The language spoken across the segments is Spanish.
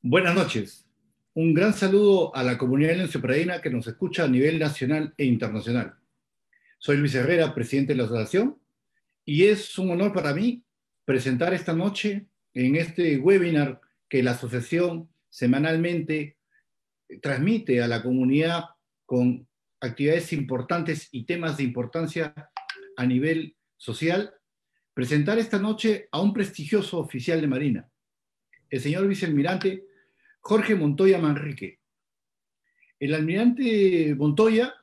Buenas noches. Un gran saludo a la comunidad lencio-pradeña que nos escucha a nivel nacional e internacional. Soy Luis Herrera, presidente de la asociación, y es un honor para mí presentar esta noche en este webinar que la asociación semanalmente transmite a la comunidad con actividades importantes y temas de importancia a nivel social, presentar esta noche a un prestigioso oficial de Marina, el señor vicealmirante Jorge Montoya Manrique. El almirante Montoya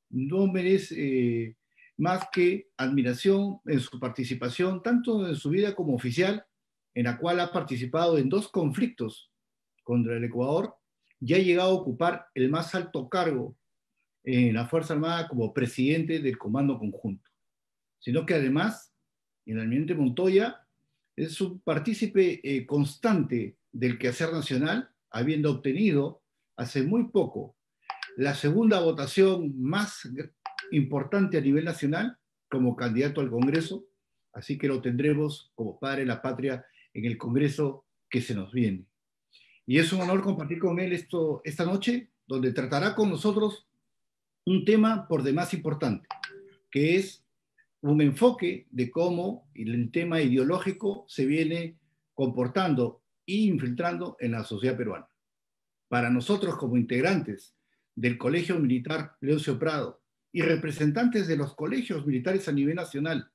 no merece más que admiración en su participación, tanto en su vida como oficial, en la cual ha participado en dos conflictos contra el Ecuador y ha llegado a ocupar el más alto cargo en la Fuerza Armada como presidente del Comando Conjunto. Sino que además, el almirante Montoya es un partícipe constante del quehacer nacional, habiendo obtenido hace muy poco la segunda votación más importante a nivel nacional como candidato al Congreso, así que lo tendremos como padre de la patria en el Congreso que se nos viene. Y es un honor compartir con él esta noche, donde tratará con nosotros un tema por demás importante, que es un enfoque de cómo el tema ideológico se viene comportando e infiltrando en la sociedad peruana. Para nosotros como integrantes del Colegio Militar Leoncio Prado y representantes de los colegios militares a nivel nacional,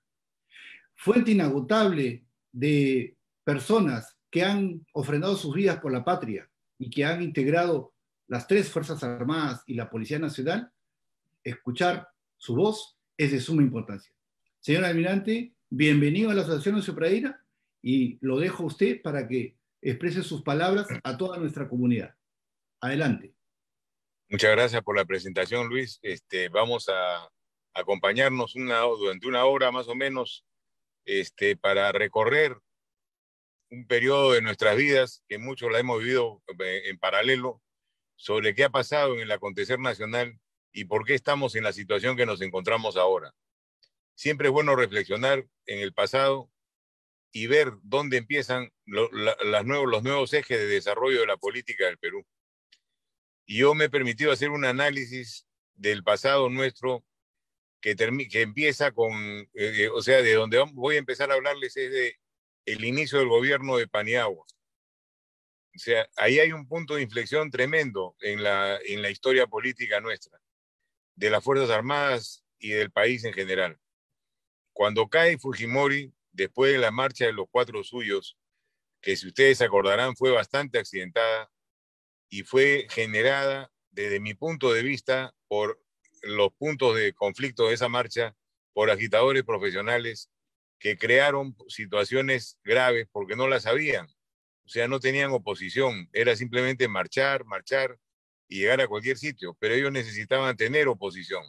fuente inagotable de personas que han ofrendado sus vidas por la patria y que han integrado las tres Fuerzas Armadas y la Policía Nacional, escuchar su voz es de suma importancia. Señor almirante, bienvenido a la Asociación Leoncio y lo dejo a usted para que exprese sus palabras a toda nuestra comunidad. Adelante. Muchas gracias por la presentación, Luis. Vamos a acompañarnos durante una hora más o menos para recorrer un periodo de nuestras vidas que muchos la hemos vivido en paralelo sobre qué ha pasado en el acontecer nacional y por qué estamos en la situación que nos encontramos ahora. Siempre es bueno reflexionar en el pasado y ver dónde empiezan los nuevos ejes de desarrollo de la política del Perú. Y yo me he permitido hacer un análisis del pasado nuestro que empieza con, o sea, de donde voy a empezar a hablarles es de el inicio del gobierno de Paniagua. O sea, ahí hay un punto de inflexión tremendo en la historia política nuestra, de las Fuerzas Armadas y del país en general. Cuando cae Fujimori, después de la marcha de los Cuatro Suyos, que si ustedes se acordarán fue bastante accidentada y fue generada, desde mi punto de vista, por los puntos de conflicto de esa marcha, por agitadores profesionales que crearon situaciones graves porque no las sabían. O sea, no tenían oposición, era simplemente marchar, marchar y llegar a cualquier sitio, pero ellos necesitaban tener oposición.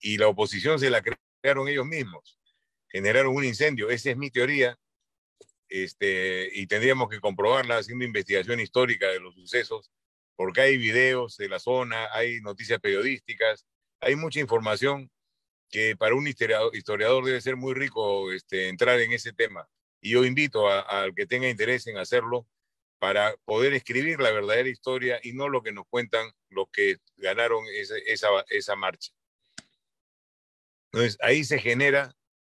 Y la oposición se la crearon ellos mismos, generaron un incendio. Esa es mi teoría, y tendríamos que comprobarla haciendo investigación histórica de los sucesos, porque hay videos de la zona, hay noticias periodísticas, hay mucha información que para un historiador debe ser muy rico entrar en ese tema. Y yo invito al que tenga interés en hacerlo para poder escribir la verdadera historia y no lo que nos cuentan los que ganaron esa marcha. Entonces ahí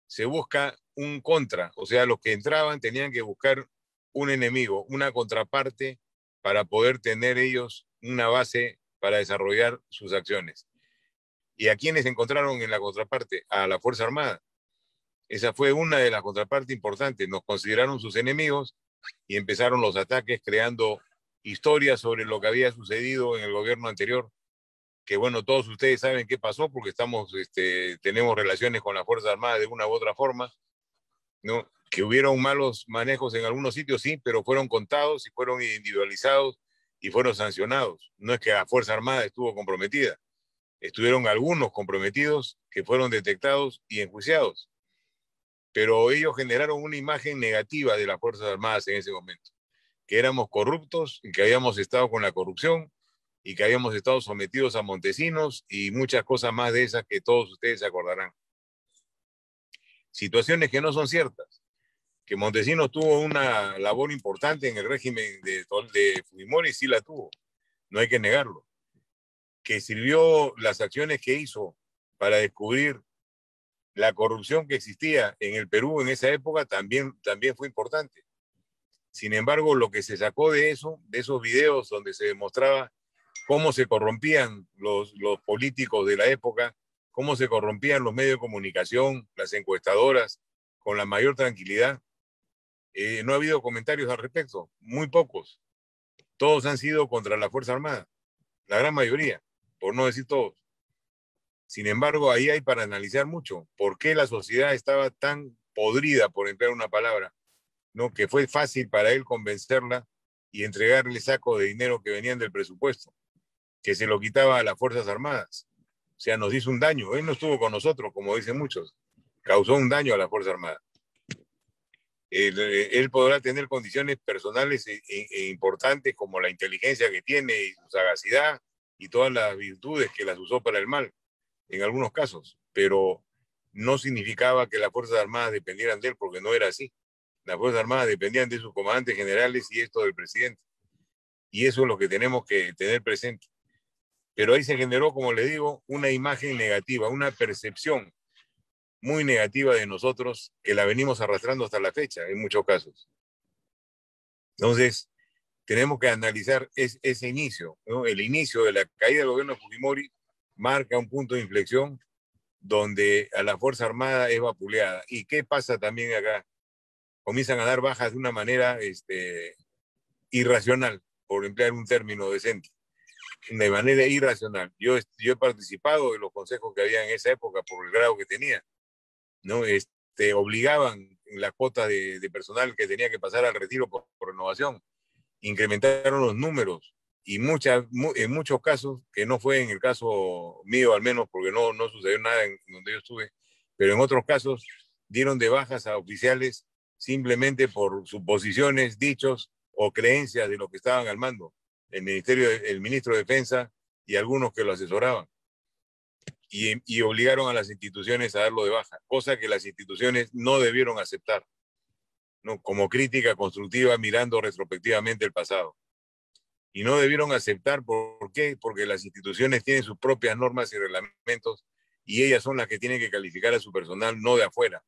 se busca un contra, o sea, los que entraban tenían que buscar un enemigo, una contraparte para poder tener ellos una base para desarrollar sus acciones. ¿Y a quiénes encontraron en la contraparte? A la Fuerza Armada. Esa fue una de las contrapartes importantes. Nos consideraron sus enemigos y empezaron los ataques creando historias sobre lo que había sucedido en el gobierno anterior, que bueno, todos ustedes saben qué pasó porque tenemos relaciones con las Fuerzas Armadas de una u otra forma, ¿no? Que hubieron malos manejos en algunos sitios, sí, pero fueron contados y fueron individualizados y fueron sancionados. No es que la Fuerza Armada estuvo comprometida, estuvieron algunos comprometidos que fueron detectados y enjuiciados, pero ellos generaron una imagen negativa de las Fuerzas Armadas en ese momento, que éramos corruptos y que habíamos estado con la corrupción y que habíamos estado sometidos a Montesinos y muchas cosas más de esas que todos ustedes se acordarán. Situaciones que no son ciertas, Que Montesinos tuvo una labor importante en el régimen de Fujimori, sí la tuvo, no hay que negarlo. Que sirvió las acciones que hizo para descubrir la corrupción que existía en el Perú en esa época también fue importante. Sin embargo, lo que se sacó de esos videos donde se demostraba cómo se corrompían los políticos de la época, cómo se corrompían los medios de comunicación, las encuestadoras, con la mayor tranquilidad, no ha habido comentarios al respecto, muy pocos. Todos han sido contra la Fuerza Armada, la gran mayoría, por no decir todos. Sin embargo, ahí hay para analizar mucho. ¿Por qué la sociedad estaba tan podrida, por emplear una palabra, ¿no? Que fue fácil para él convencerla y entregarle el saco de dinero que venían del presupuesto, que se lo quitaba a las Fuerzas Armadas. O sea, nos hizo un daño. Él no estuvo con nosotros, como dicen muchos. Causó un daño a la Fuerza Armada. Él podrá tener condiciones personales importantes como la inteligencia que tiene y su sagacidad y todas las virtudes que las usó para el mal en algunos casos, pero no significaba que las Fuerzas Armadas dependieran de él, porque no era así. Las Fuerzas Armadas dependían de sus comandantes generales y esto del presidente. Y eso es lo que tenemos que tener presente. Pero ahí se generó, como le digo, una imagen negativa, una percepción muy negativa de nosotros que la venimos arrastrando hasta la fecha, en muchos casos. Entonces, tenemos que analizar ese inicio, ¿no? El inicio de la caída del gobierno de Fujimori marca un punto de inflexión donde a la Fuerza Armada es vapuleada. ¿Y qué pasa también acá? Comienzan a dar bajas de una manera irracional, por emplear un término decente, de manera irracional. Yo he participado de los consejos que había en esa época por el grado que tenía, ¿no? Obligaban la cuota de personal que tenía que pasar al retiro por renovación, incrementaron los números y en muchos casos, que no fue en el caso mío al menos, porque no sucedió nada en donde yo estuve, pero en otros casos dieron de bajas a oficiales simplemente por suposiciones, dichos o creencias de lo que estaban al mando, el ministro de Defensa y algunos que lo asesoraban. Y obligaron a las instituciones a darlo de baja, cosa que las instituciones no debieron aceptar, ¿no? Como crítica constructiva mirando retrospectivamente el pasado. Y no debieron aceptar, ¿por qué? Porque las instituciones tienen sus propias normas y reglamentos y ellas son las que tienen que calificar a su personal, no de afuera.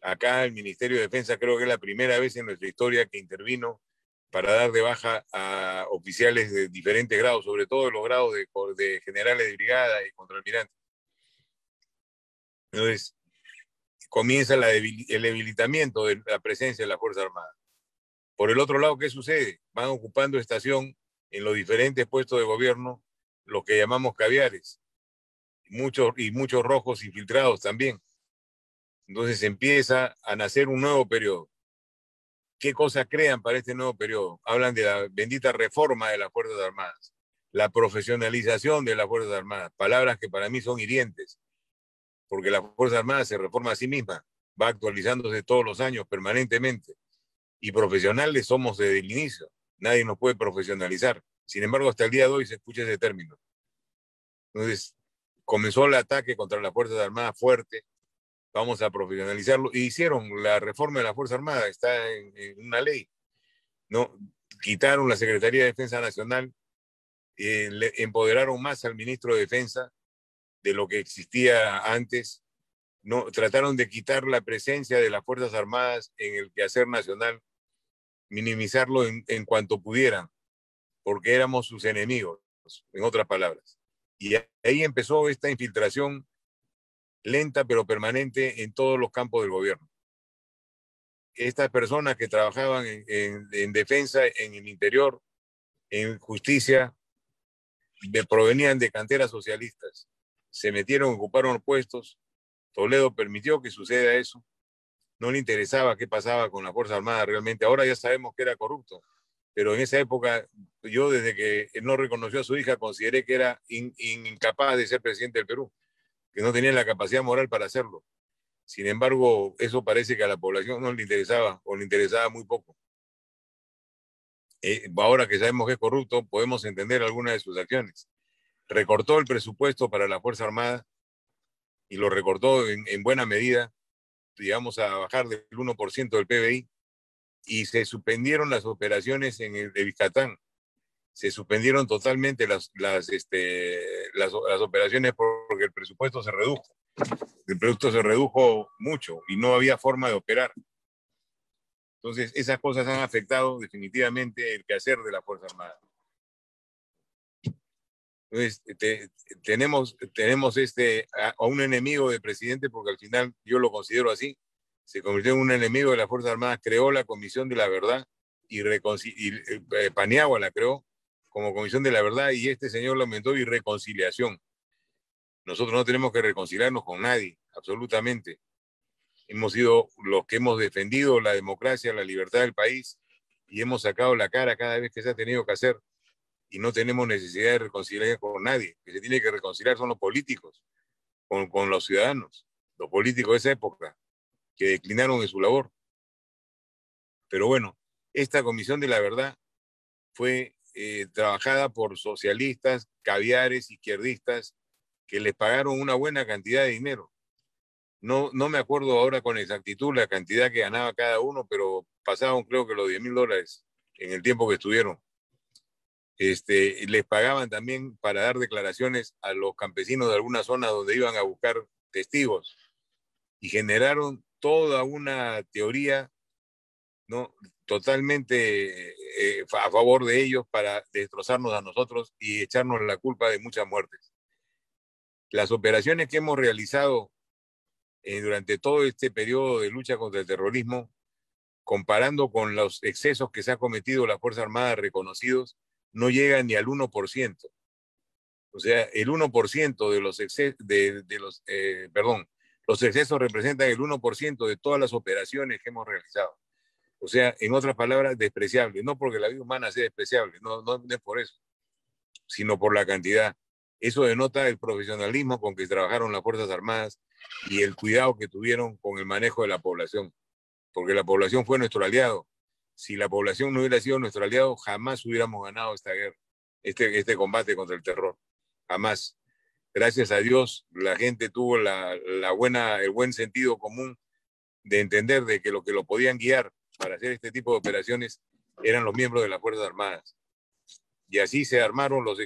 Acá el Ministerio de Defensa creo que es la primera vez en nuestra historia que intervino para dar de baja a oficiales de diferentes grados, sobre todo los grados de generales de brigada y contraalmirantes. Entonces, comienza el debilitamiento de la presencia de la Fuerza Armada. Por el otro lado, ¿qué sucede? Van ocupando estación en los diferentes puestos de gobierno, los que llamamos caviares, muchos rojos infiltrados también. Entonces empieza a nacer un nuevo periodo. ¿Qué cosas crean para este nuevo periodo? Hablan de la bendita reforma de las Fuerzas Armadas, la profesionalización de las Fuerzas Armadas, palabras que para mí son hirientes, porque la Fuerza Armada se reforma a sí misma, va actualizándose todos los años permanentemente, y profesionales somos desde el inicio, nadie nos puede profesionalizar. Sin embargo, hasta el día de hoy se escucha ese término. Entonces, comenzó el ataque contra las Fuerzas Armadas fuerte, vamos a profesionalizarlo, y hicieron la reforma de la Fuerza Armada, está en una ley, ¿no? Quitaron la Secretaría de Defensa Nacional, le empoderaron más al ministro de Defensa de lo que existía antes, no, trataron de quitar la presencia de las Fuerzas Armadas en el quehacer nacional, minimizarlo en cuanto pudieran, porque éramos sus enemigos, en otras palabras. Y ahí empezó esta infiltración lenta pero permanente en todos los campos del gobierno. Estas personas que trabajaban en defensa, en el interior, en justicia, provenían de canteras socialistas. Se metieron, ocuparon puestos. Toledo permitió que suceda eso. No le interesaba qué pasaba con la Fuerza Armada realmente. Ahora ya sabemos que era corrupto, pero en esa época yo, desde que él no reconoció a su hija, consideré que era incapaz de ser presidente del Perú, que no tenía la capacidad moral para hacerlo. Sin embargo, eso parece que a la población no le interesaba o le interesaba muy poco. Ahora que sabemos que es corrupto, podemos entender algunas de sus acciones. Recortó el presupuesto para la Fuerza Armada y lo recortó en buena medida, digamos, a bajar del 1% del PBI, y se suspendieron las operaciones en el de Yucatán. Se suspendieron totalmente las operaciones porque el presupuesto se redujo. El presupuesto se redujo mucho y no había forma de operar. Entonces, esas cosas han afectado definitivamente el quehacer de la Fuerza Armada. Entonces, tenemos a un enemigo del presidente, porque al final yo lo considero así, se convirtió en un enemigo de las Fuerzas Armadas, creó la Comisión de la Verdad y Paniagua la creó como Comisión de la Verdad y este señor lo aumentó y reconciliación. Nosotros no tenemos que reconciliarnos con nadie, absolutamente. Hemos sido los que hemos defendido la democracia, la libertad del país y hemos sacado la cara cada vez que se ha tenido que hacer y no tenemos necesidad de reconciliar con nadie. Que se tiene que reconciliar son los políticos, con los ciudadanos, los políticos de esa época que declinaron en su labor. Pero bueno, esta Comisión de la Verdad fue trabajada por socialistas, caviares, izquierdistas, que les pagaron una buena cantidad de dinero. No me acuerdo ahora con exactitud la cantidad que ganaba cada uno, pero pasaban creo que los $10,000 en el tiempo que estuvieron. Les pagaban también para dar declaraciones a los campesinos de algunas zonas donde iban a buscar testigos y generaron toda una teoría, ¿no?, totalmente a favor de ellos para destrozarnos a nosotros y echarnos la culpa de muchas muertes. Las operaciones que hemos realizado durante todo este periodo de lucha contra el terrorismo, comparando con los excesos que se ha cometido la Fuerza Armada reconocidos, no llegan ni al 1%. O sea, el 1% de los excesos, los excesos representan el 1% de todas las operaciones que hemos realizado. O sea, en otras palabras, despreciable. No porque la vida humana sea despreciable, no es por eso, sino por la cantidad. Eso denota el profesionalismo con que trabajaron las Fuerzas Armadas y el cuidado que tuvieron con el manejo de la población, porque la población fue nuestro aliado. Si la población no hubiera sido nuestro aliado, jamás hubiéramos ganado esta guerra, este combate contra el terror. Jamás. Gracias a Dios, la gente tuvo el buen sentido común de entender de que lo podían guiar para hacer este tipo de operaciones eran los miembros de las Fuerzas Armadas. Y así se armaron los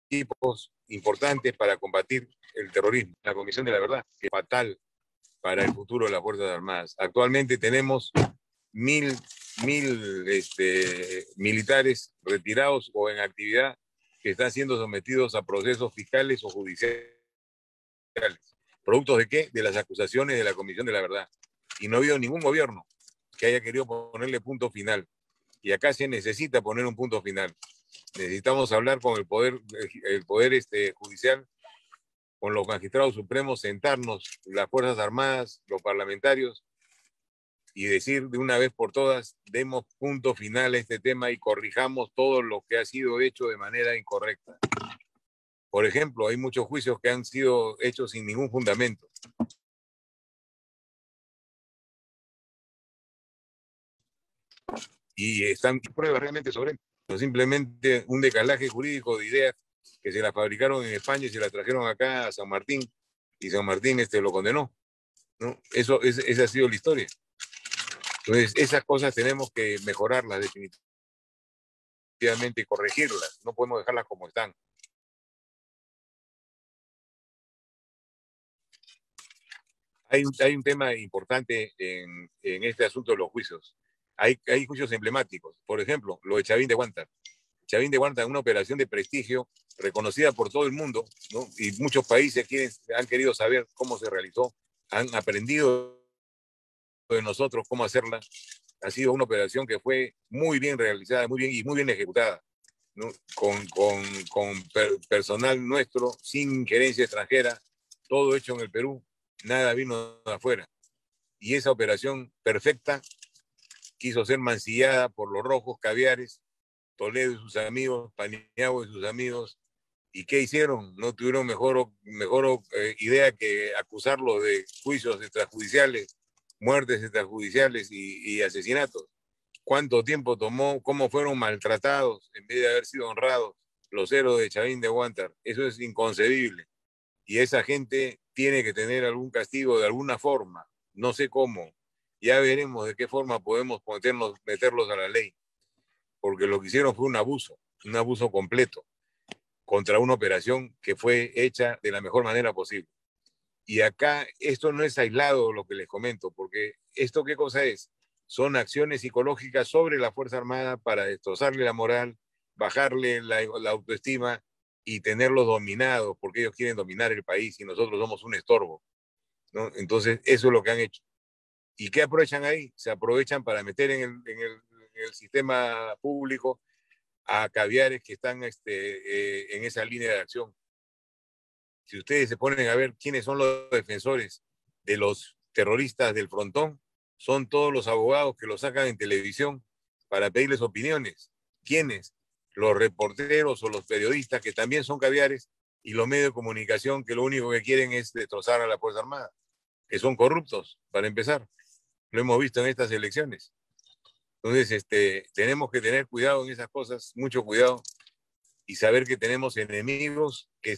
equipos importantes para combatir el terrorismo. La Comisión de la Verdad, que es fatal para el futuro de las Fuerzas Armadas. Actualmente tenemos 1,000 militares retirados o en actividad que están siendo sometidos a procesos fiscales o judiciales. ¿Productos de qué? De las acusaciones de la Comisión de la Verdad. Y no ha habido ningún gobierno que haya querido ponerle punto final. Y acá se necesita poner un punto final. Necesitamos hablar con el poder judicial, con los magistrados supremos, sentarnos, las Fuerzas Armadas, los parlamentarios, y decir de una vez por todas, demos punto final a este tema y corrijamos todo lo que ha sido hecho de manera incorrecta. Por ejemplo, hay muchos juicios que han sido hechos sin ningún fundamento. Y están pruebas realmente sobre eso. No simplemente un decalaje jurídico de ideas que se las fabricaron en España y se las trajeron acá a San Martín y San Martín lo condenó, ¿no? Esa ha sido la historia. Entonces, esas cosas tenemos que mejorarlas definitivamente y corregirlas. No podemos dejarlas como están. Hay un tema importante en este asunto de los juicios. Hay juicios emblemáticos. Por ejemplo, lo de Chavín de Huántar. Chavín de Huántar, una operación de prestigio reconocida por todo el mundo, ¿no? Y muchos países han querido saber cómo se realizó, han aprendido de nosotros cómo hacerla. Ha sido una operación que fue muy bien realizada, muy bien ejecutada, ¿no? Con personal nuestro, sin injerencia extranjera, todo hecho en el Perú, nada vino de afuera. Y esa operación perfecta quiso ser mancillada por los rojos caviares, Toledo y sus amigos, Paniagua y sus amigos. ¿Y qué hicieron? No tuvieron mejor idea que acusarlos de juicios extrajudiciales, muertes extrajudiciales y asesinatos. ¿Cuánto tiempo tomó? ¿Cómo fueron maltratados en vez de haber sido honrados los héroes de Chavín de Huántar? Eso es inconcebible. Y esa gente tiene que tener algún castigo de alguna forma, no sé cómo. Ya veremos de qué forma podemos meterlos a la ley, porque lo que hicieron fue un abuso completo contra una operación que fue hecha de la mejor manera posible. Y acá esto no es aislado lo que les comento, porque esto qué cosa es, son acciones psicológicas sobre la Fuerza Armada para destrozarle la moral, bajarle la autoestima y tenerlos dominados, porque ellos quieren dominar el país y nosotros somos un estorbo, ¿no? Entonces eso es lo que han hecho. ¿Y qué aprovechan ahí? Se aprovechan para meter en el sistema público a caviares que están en esa línea de acción. Si ustedes se ponen a ver quiénes son los defensores de los terroristas del Frontón, son todos los abogados que los sacan en televisión para pedirles opiniones. ¿Quiénes? Los reporteros o los periodistas que también son caviares y los medios de comunicación que lo único que quieren es destrozar a la Fuerza Armada, que son corruptos, para empezar. Lo hemos visto en estas elecciones. Entonces, tenemos que tener cuidado en esas cosas, mucho cuidado, y saber que tenemos enemigos que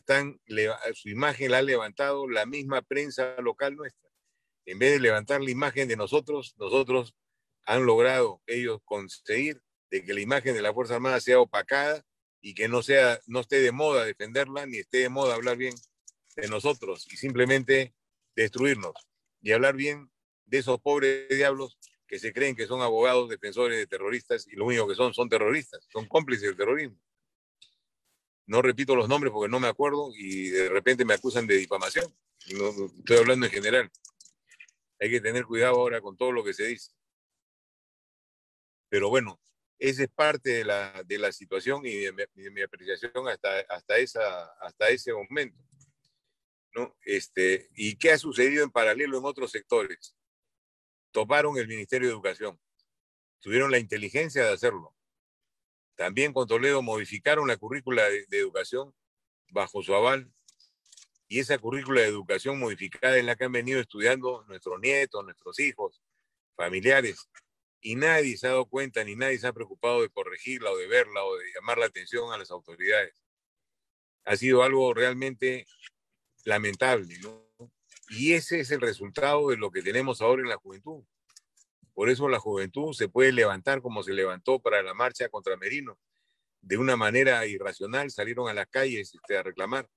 su imagen la ha levantado la misma prensa local nuestra. En vez de levantar la imagen de nosotros han logrado ellos conseguir de que la imagen de la Fuerza Armada sea opacada y que no esté de moda defenderla, ni esté de moda hablar bien de nosotros, y simplemente destruirnos y hablar bien de esos pobres diablos que se creen que son abogados defensores de terroristas y lo único que son terroristas, son cómplices del terrorismo. No repito los nombres porque no me acuerdo y de repente me acusan de difamación. No, estoy hablando en general. Hay que tener cuidado ahora con todo lo que se dice. Pero bueno, esa es parte de la situación y de mi apreciación hasta ese momento, ¿no? ¿Y qué ha sucedido en paralelo en otros sectores? Tomaron el Ministerio de Educación. Tuvieron la inteligencia de hacerlo. También con Toledo modificaron la currícula de educación bajo su aval, y esa currícula de educación modificada es la que han venido estudiando nuestros nietos, nuestros hijos, familiares, y nadie se ha dado cuenta ni nadie se ha preocupado de corregirla o de verla o de llamar la atención a las autoridades. Ha sido algo realmente lamentable, ¿no? Y ese es el resultado de lo que tenemos ahora en la juventud. Por eso la juventud se puede levantar como se levantó para la marcha contra Merino. De una manera irracional salieron a las calles a reclamar.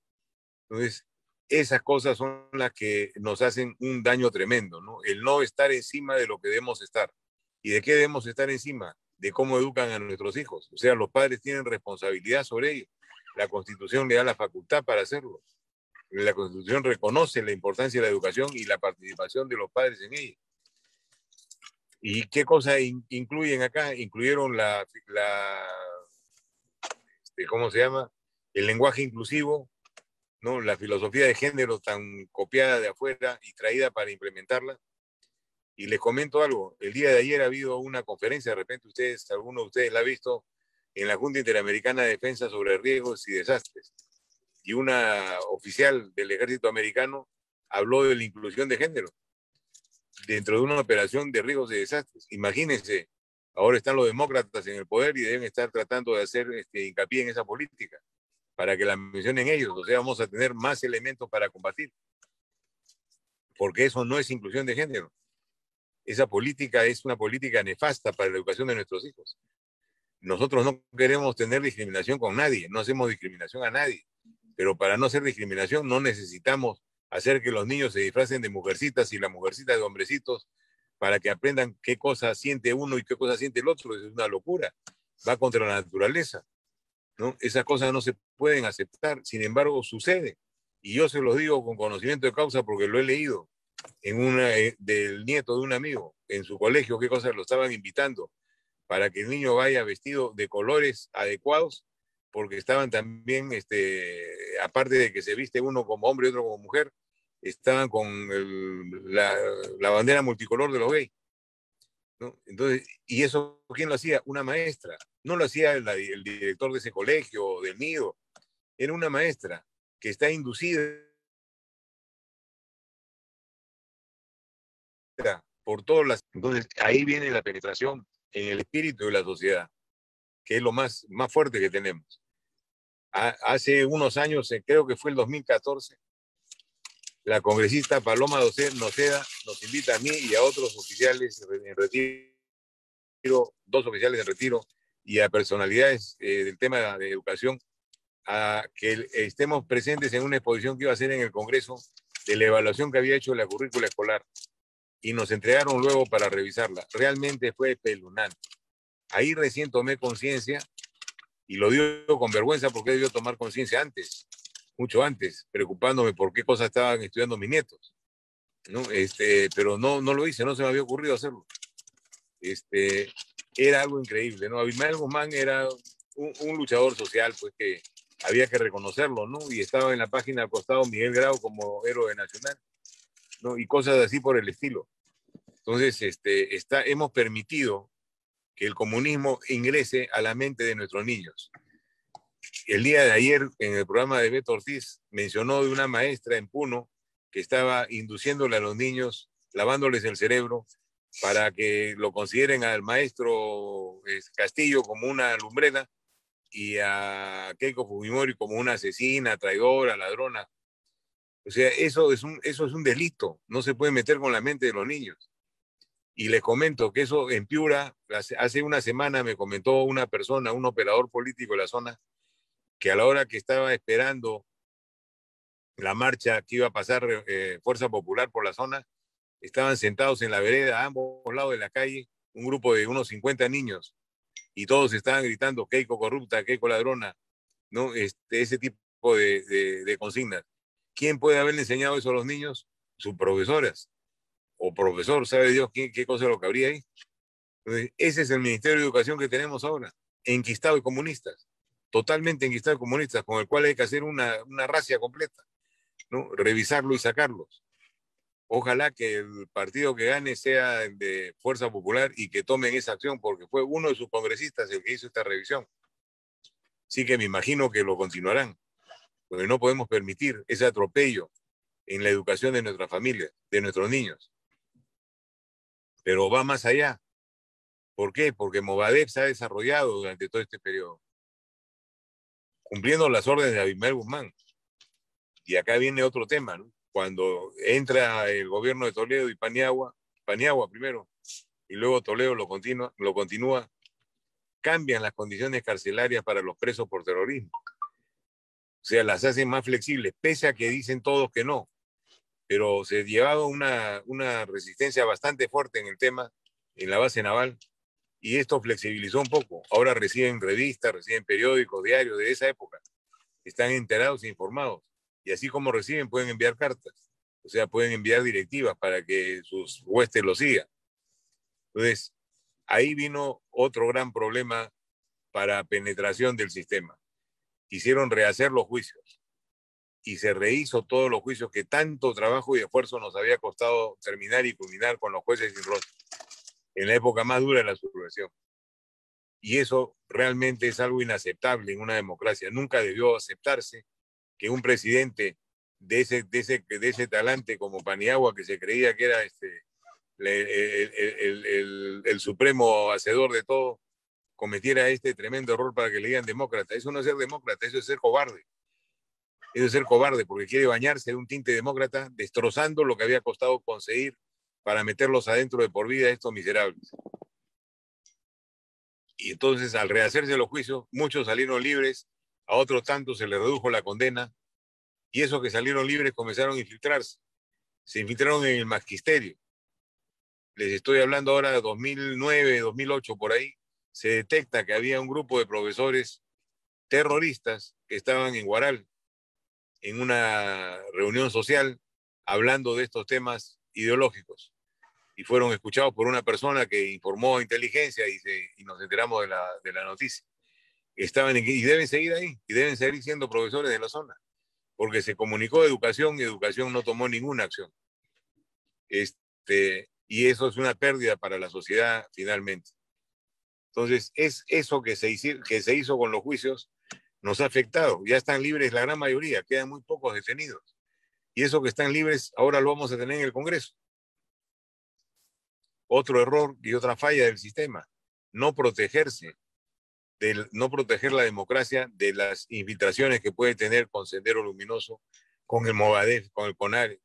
Entonces, esas cosas son las que nos hacen un daño tremendo, ¿no? El no estar encima de lo que debemos estar. ¿Y de qué debemos estar encima? De cómo educan a nuestros hijos. O sea, los padres tienen responsabilidad sobre ellos. La Constitución le da la facultad para hacerlo. La Constitución reconoce la importancia de la educación y la participación de los padres en ella. ¿Y qué cosas incluyen acá? Incluyeron ¿cómo se llama? El lenguaje inclusivo, ¿no? La filosofía de género tan copiada de afuera y traída para implementarla. Y les comento algo, el día de ayer ha habido una conferencia, de repente alguno de ustedes la ha visto, en la Junta Interamericana de Defensa sobre Riesgos y Desastres. Y una oficial del ejército americano habló de la inclusión de género dentro de una operación de riesgos y desastres. Imagínense, ahora están los demócratas en el poder y deben estar tratando de hacer hincapié en esa política para que la mencionen ellos. O sea, vamos a tener más elementos para combatir. Porque eso no es inclusión de género. Esa política es una política nefasta para la educación de nuestros hijos. Nosotros no queremos tener discriminación con nadie, no hacemos discriminación a nadie. Pero para no hacer discriminación no necesitamos hacer que los niños se disfracen de mujercitas y las mujercitas de hombrecitos para que aprendan qué cosa siente uno y qué cosa siente el otro. Es una locura. Va contra la naturaleza, ¿no? Esas cosas no se pueden aceptar. Sin embargo, sucede. Y yo se los digo con conocimiento de causa porque lo he leído del nieto de un amigo en su colegio, qué cosas lo estaban invitando para que el niño vaya vestido de colores adecuados, porque estaban también, aparte de que se viste uno como hombre y otro como mujer, estaban con la bandera multicolor de los gays, ¿no? Entonces, ¿y eso quién lo hacía? Una maestra. No lo hacía el director de ese colegio o del nido. Era una maestra que está inducida por todas las... Entonces, ahí viene la penetración en el espíritu de la sociedad, que es lo más fuerte que tenemos. Hace unos años, creo que fue el 2014, la congresista Paloma Noceda nos invita a mí y a otros oficiales en retiro, dos oficiales en retiro, y a personalidades del tema de educación, a que estemos presentes en una exposición que iba a hacer en el Congreso de la evaluación que había hecho de la currícula escolar, y nos entregaron luego para revisarla. Realmente fue espeluznante. Ahí recién tomé conciencia, y lo digo con vergüenza porque debió tomar conciencia antes, mucho antes, preocupándome por qué cosas estaban estudiando mis nietos, ¿no? Pero no lo hice, no se me había ocurrido hacerlo. Era algo increíble, ¿no? Abimael Guzmán era un luchador social, pues, que había que reconocerlo, ¿no? Y estaba en la página al costado Miguel Grau como héroe nacional, ¿no? Y cosas así por el estilo. Entonces, hemos permitido que el comunismo ingrese a la mente de nuestros niños. El día de ayer, en el programa de Beto Ortiz, mencionó de una maestra en Puno que estaba induciéndole a los niños, lavándoles el cerebro, para que lo consideren al maestro Castillo como una lumbrera y a Keiko Fujimori como una asesina, traidora, ladrona. O sea, eso es un delito. No se puede meter con la mente de los niños. Y les comento que eso en Piura, hace una semana me comentó una persona, un operador político de la zona, que a la hora que estaba esperando la marcha que iba a pasar Fuerza Popular por la zona, estaban sentados en la vereda a ambos lados de la calle, un grupo de unos 50 niños, y todos estaban gritando Keiko corrupta, Keiko ladrona, ¿no? Ese tipo de consignas. ¿Quién puede haberle enseñado eso a los niños? Sus profesoras o profesor, sabe Dios qué cosa lo cabría ahí. Entonces, ese es el Ministerio de Educación que tenemos ahora, enquistado de comunistas, totalmente enquistado de comunistas, con el cual hay que hacer una racia completa, ¿no? Revisarlo y sacarlos. Ojalá que el partido que gane sea de Fuerza Popular y que tomen esa acción, porque fue uno de sus congresistas el que hizo esta revisión. Sí que me imagino que lo continuarán, porque no podemos permitir ese atropello en la educación de nuestra familia, de nuestros niños. Pero va más allá. ¿Por qué? Porque Movadef se ha desarrollado durante todo este periodo, cumpliendo las órdenes de Abimael Guzmán. Y acá viene otro tema, ¿no? Cuando entra el gobierno de Toledo y Paniagua primero, y luego Toledo lo continúa, cambian las condiciones carcelarias para los presos por terrorismo. O sea, las hacen más flexibles, pese a que dicen todos que no. Pero se llevaba una resistencia bastante fuerte en el tema, en la base naval, y esto flexibilizó un poco. Ahora reciben revistas, reciben periódicos, diarios de esa época. Están enterados e informados. Y así como reciben, pueden enviar cartas. O sea, pueden enviar directivas para que sus huestes lo sigan. Entonces, ahí vino otro gran problema para penetración del sistema. Quisieron rehacer los juicios y se rehizo todos los juicios que tanto trabajo y esfuerzo nos había costado terminar y culminar con los jueces sin rostro en la época más dura de la subversión. Y eso realmente es algo inaceptable en una democracia. Nunca debió aceptarse que un presidente de ese talante como Paniagua, que se creía que era el supremo hacedor de todo, cometiera este tremendo error para que le digan demócrata. Eso no es ser demócrata, eso es ser cobarde. Eso es ser cobarde porque quiere bañarse de un tinte demócrata, destrozando lo que había costado conseguir para meterlos adentro de por vida a estos miserables. Y entonces, al rehacerse los juicios, muchos salieron libres, a otros tantos se les redujo la condena, y esos que salieron libres comenzaron a infiltrarse. Se infiltraron en el magisterio. Les estoy hablando ahora de 2009, 2008, por ahí. Se detecta que había un grupo de profesores terroristas que estaban en Huaral, en una reunión social, hablando de estos temas ideológicos. Y fueron escuchados por una persona que informó a inteligencia y nos enteramos de la noticia. Y deben seguir ahí, y deben seguir siendo profesores de la zona, porque se comunicó de educación y educación no tomó ninguna acción. Y eso es una pérdida para la sociedad finalmente. Entonces, es eso que se hizo con los juicios, nos ha afectado. Ya están libres la gran mayoría, quedan muy pocos detenidos. Y eso que están libres, ahora lo vamos a tener en el Congreso. Otro error y otra falla del sistema, no proteger la democracia de las infiltraciones que puede tener con Sendero Luminoso, con el Movadef, con el CONARE,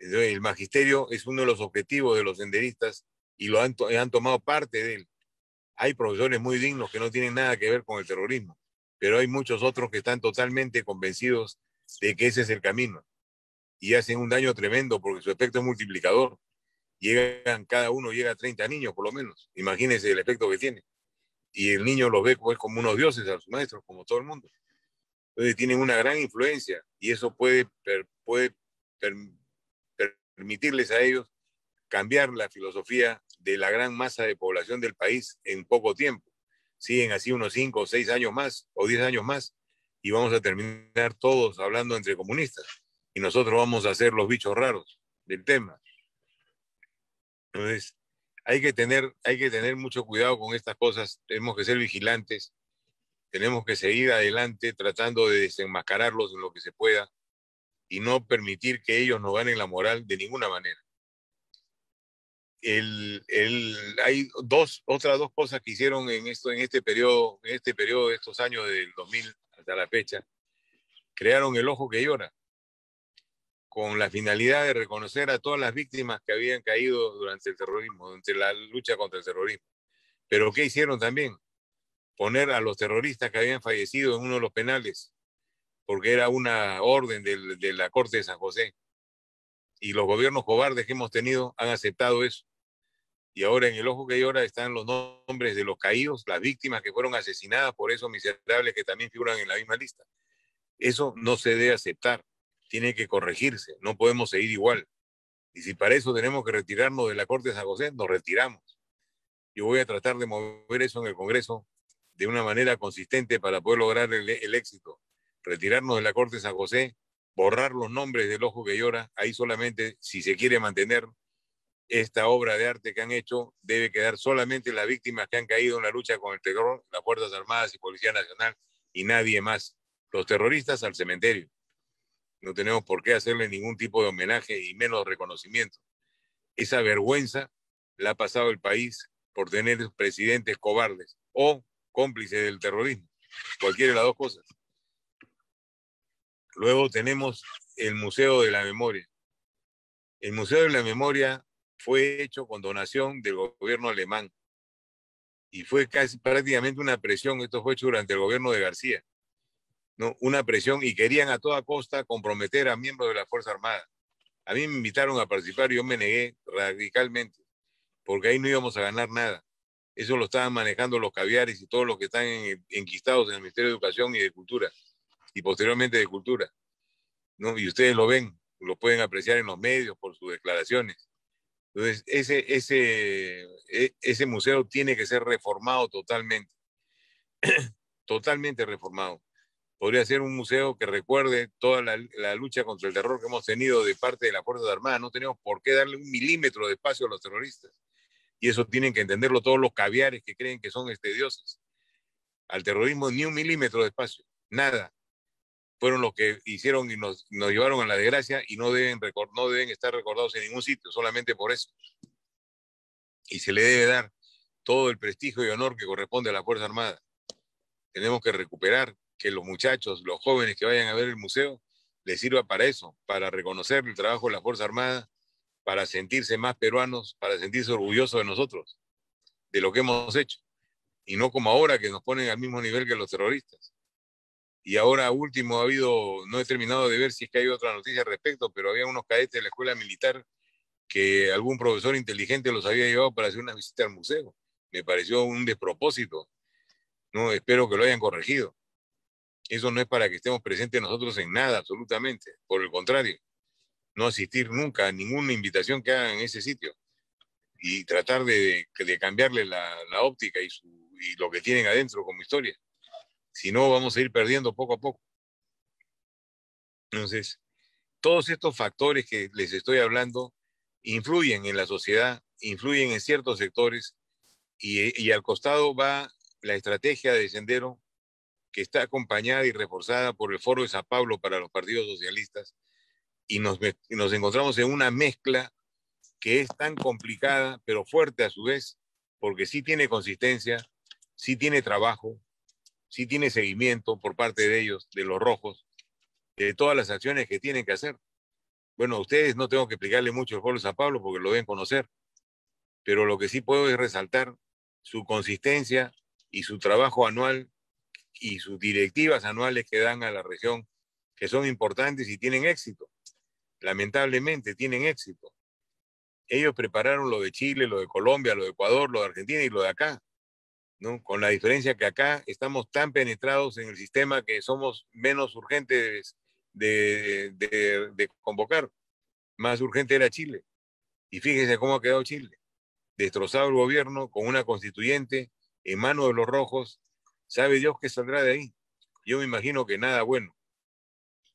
Entonces, el magisterio es uno de los objetivos de los senderistas y han tomado parte de él. Hay profesores muy dignos que no tienen nada que ver con el terrorismo, pero hay muchos otros que están totalmente convencidos de que ese es el camino y hacen un daño tremendo porque su efecto es multiplicador. Cada uno llega a 30 niños por lo menos. Imagínense el efecto que tiene. Y el niño los ve pues, como unos dioses a sus maestros, como todo el mundo. Entonces tienen una gran influencia y eso puede permitirles a ellos cambiar la filosofía de la gran masa de población del país en poco tiempo. Siguen así unos 5 o 6 años más o 10 años más y vamos a terminar todos hablando entre comunistas y nosotros vamos a ser los bichos raros del tema. Entonces, hay que tener mucho cuidado con estas cosas, tenemos que ser vigilantes, tenemos que seguir adelante tratando de desenmascararlos en lo que se pueda y no permitir que ellos nos ganen la moral de ninguna manera. Hay otras dos cosas que hicieron en este periodo de estos años del 2000 hasta la fecha. Crearon el Ojo que Llora, con la finalidad de reconocer a todas las víctimas que habían caído durante el terrorismo, durante la lucha contra el terrorismo. Pero ¿qué hicieron también? Poner a los terroristas que habían fallecido en uno de los penales, porque era una orden de la Corte de San José. Y los gobiernos cobardes que hemos tenido han aceptado eso. Y ahora en el Ojo que Llora están los nombres de los caídos, las víctimas que fueron asesinadas por esos miserables que también figuran en la misma lista. Eso no se debe aceptar, tiene que corregirse, no podemos seguir igual. Y si para eso tenemos que retirarnos de la Corte de San José, nos retiramos. Yo voy a tratar de mover eso en el Congreso de una manera consistente para poder lograr el éxito. Retirarnos de la Corte de San José, borrar los nombres del Ojo que Llora, ahí solamente, si se quiere mantener esta obra de arte que han hecho, debe quedar solamente las víctimas que han caído en la lucha con el terror, las Fuerzas Armadas y Policía Nacional, y nadie más. Los terroristas al cementerio. No tenemos por qué hacerle ningún tipo de homenaje y menos reconocimiento. Esa vergüenza la ha pasado el país por tener presidentes cobardes o cómplices del terrorismo, cualquiera de las dos cosas. Luego tenemos el Museo de la Memoria. El Museo de la Memoria fue hecho con donación del gobierno alemán y fue casi prácticamente una presión. Esto fue hecho durante el gobierno de García, ¿no? Una presión, y querían a toda costa comprometer a miembros de la Fuerza Armada. A mí me invitaron a participar y yo me negué radicalmente, porque ahí no íbamos a ganar nada. Eso lo estaban manejando los caviares y todos los que están enquistados en el Ministerio de Educación y de Cultura, y posteriormente de Cultura, ¿no? Y ustedes lo ven, lo pueden apreciar en los medios por sus declaraciones. Entonces, ese museo tiene que ser reformado totalmente, totalmente reformado. Podría ser un museo que recuerde toda la lucha contra el terror que hemos tenido de parte de las Fuerzas Armadas. No tenemos por qué darle un milímetro de espacio a los terroristas. Y eso tienen que entenderlo todos los caviares que creen que son dioses. Al terrorismo ni un milímetro de espacio, nada. Fueron los que hicieron y nos llevaron a la desgracia y no deben estar recordados en ningún sitio, solamente por eso. Y se le debe dar todo el prestigio y honor que corresponde a la Fuerza Armada. Tenemos que recuperar que los muchachos, los jóvenes que vayan a ver el museo, les sirva para eso, para reconocer el trabajo de la Fuerza Armada, para sentirse más peruanos, para sentirse orgullosos de nosotros, de lo que hemos hecho. Y no como ahora que nos ponen al mismo nivel que los terroristas. Y ahora último no he terminado de ver si es que hay otra noticia al respecto, pero había unos cadetes de la escuela militar que algún profesor inteligente los había llevado para hacer una visita al museo. Me pareció un despropósito. No, espero que lo hayan corregido. Eso no es para que estemos presentes nosotros en nada, absolutamente. Por el contrario, no asistir nunca a ninguna invitación que hagan en ese sitio y tratar de cambiarle la óptica y lo que tienen adentro como historia. Si no, vamos a ir perdiendo poco a poco. Entonces, todos estos factores que les estoy hablando influyen en la sociedad, influyen en ciertos sectores y al costado va la estrategia de Sendero, que está acompañada y reforzada por el Foro de Sao Paulo para los partidos socialistas, y nos encontramos en una mezcla que es tan complicada, pero fuerte a su vez, porque sí tiene consistencia, sí tiene trabajo, sí tiene seguimiento por parte de ellos, de los rojos, de todas las acciones que tienen que hacer. Bueno, a ustedes no tengo que explicarle mucho el pueblo de San Pablo porque lo deben conocer, pero lo que sí puedo es resaltar su consistencia y su trabajo anual y sus directivas anuales que dan a la región, que son importantes y tienen éxito. Lamentablemente tienen éxito. Ellos prepararon lo de Chile, lo de Colombia, lo de Ecuador, lo de Argentina y lo de acá, ¿no? Con la diferencia que acá estamos tan penetrados en el sistema que somos menos urgentes de convocar. Más urgente era Chile. Y fíjense cómo ha quedado Chile. Destrozado el gobierno con una constituyente en manos de los rojos. Sabe Dios qué saldrá de ahí. Yo me imagino que nada bueno.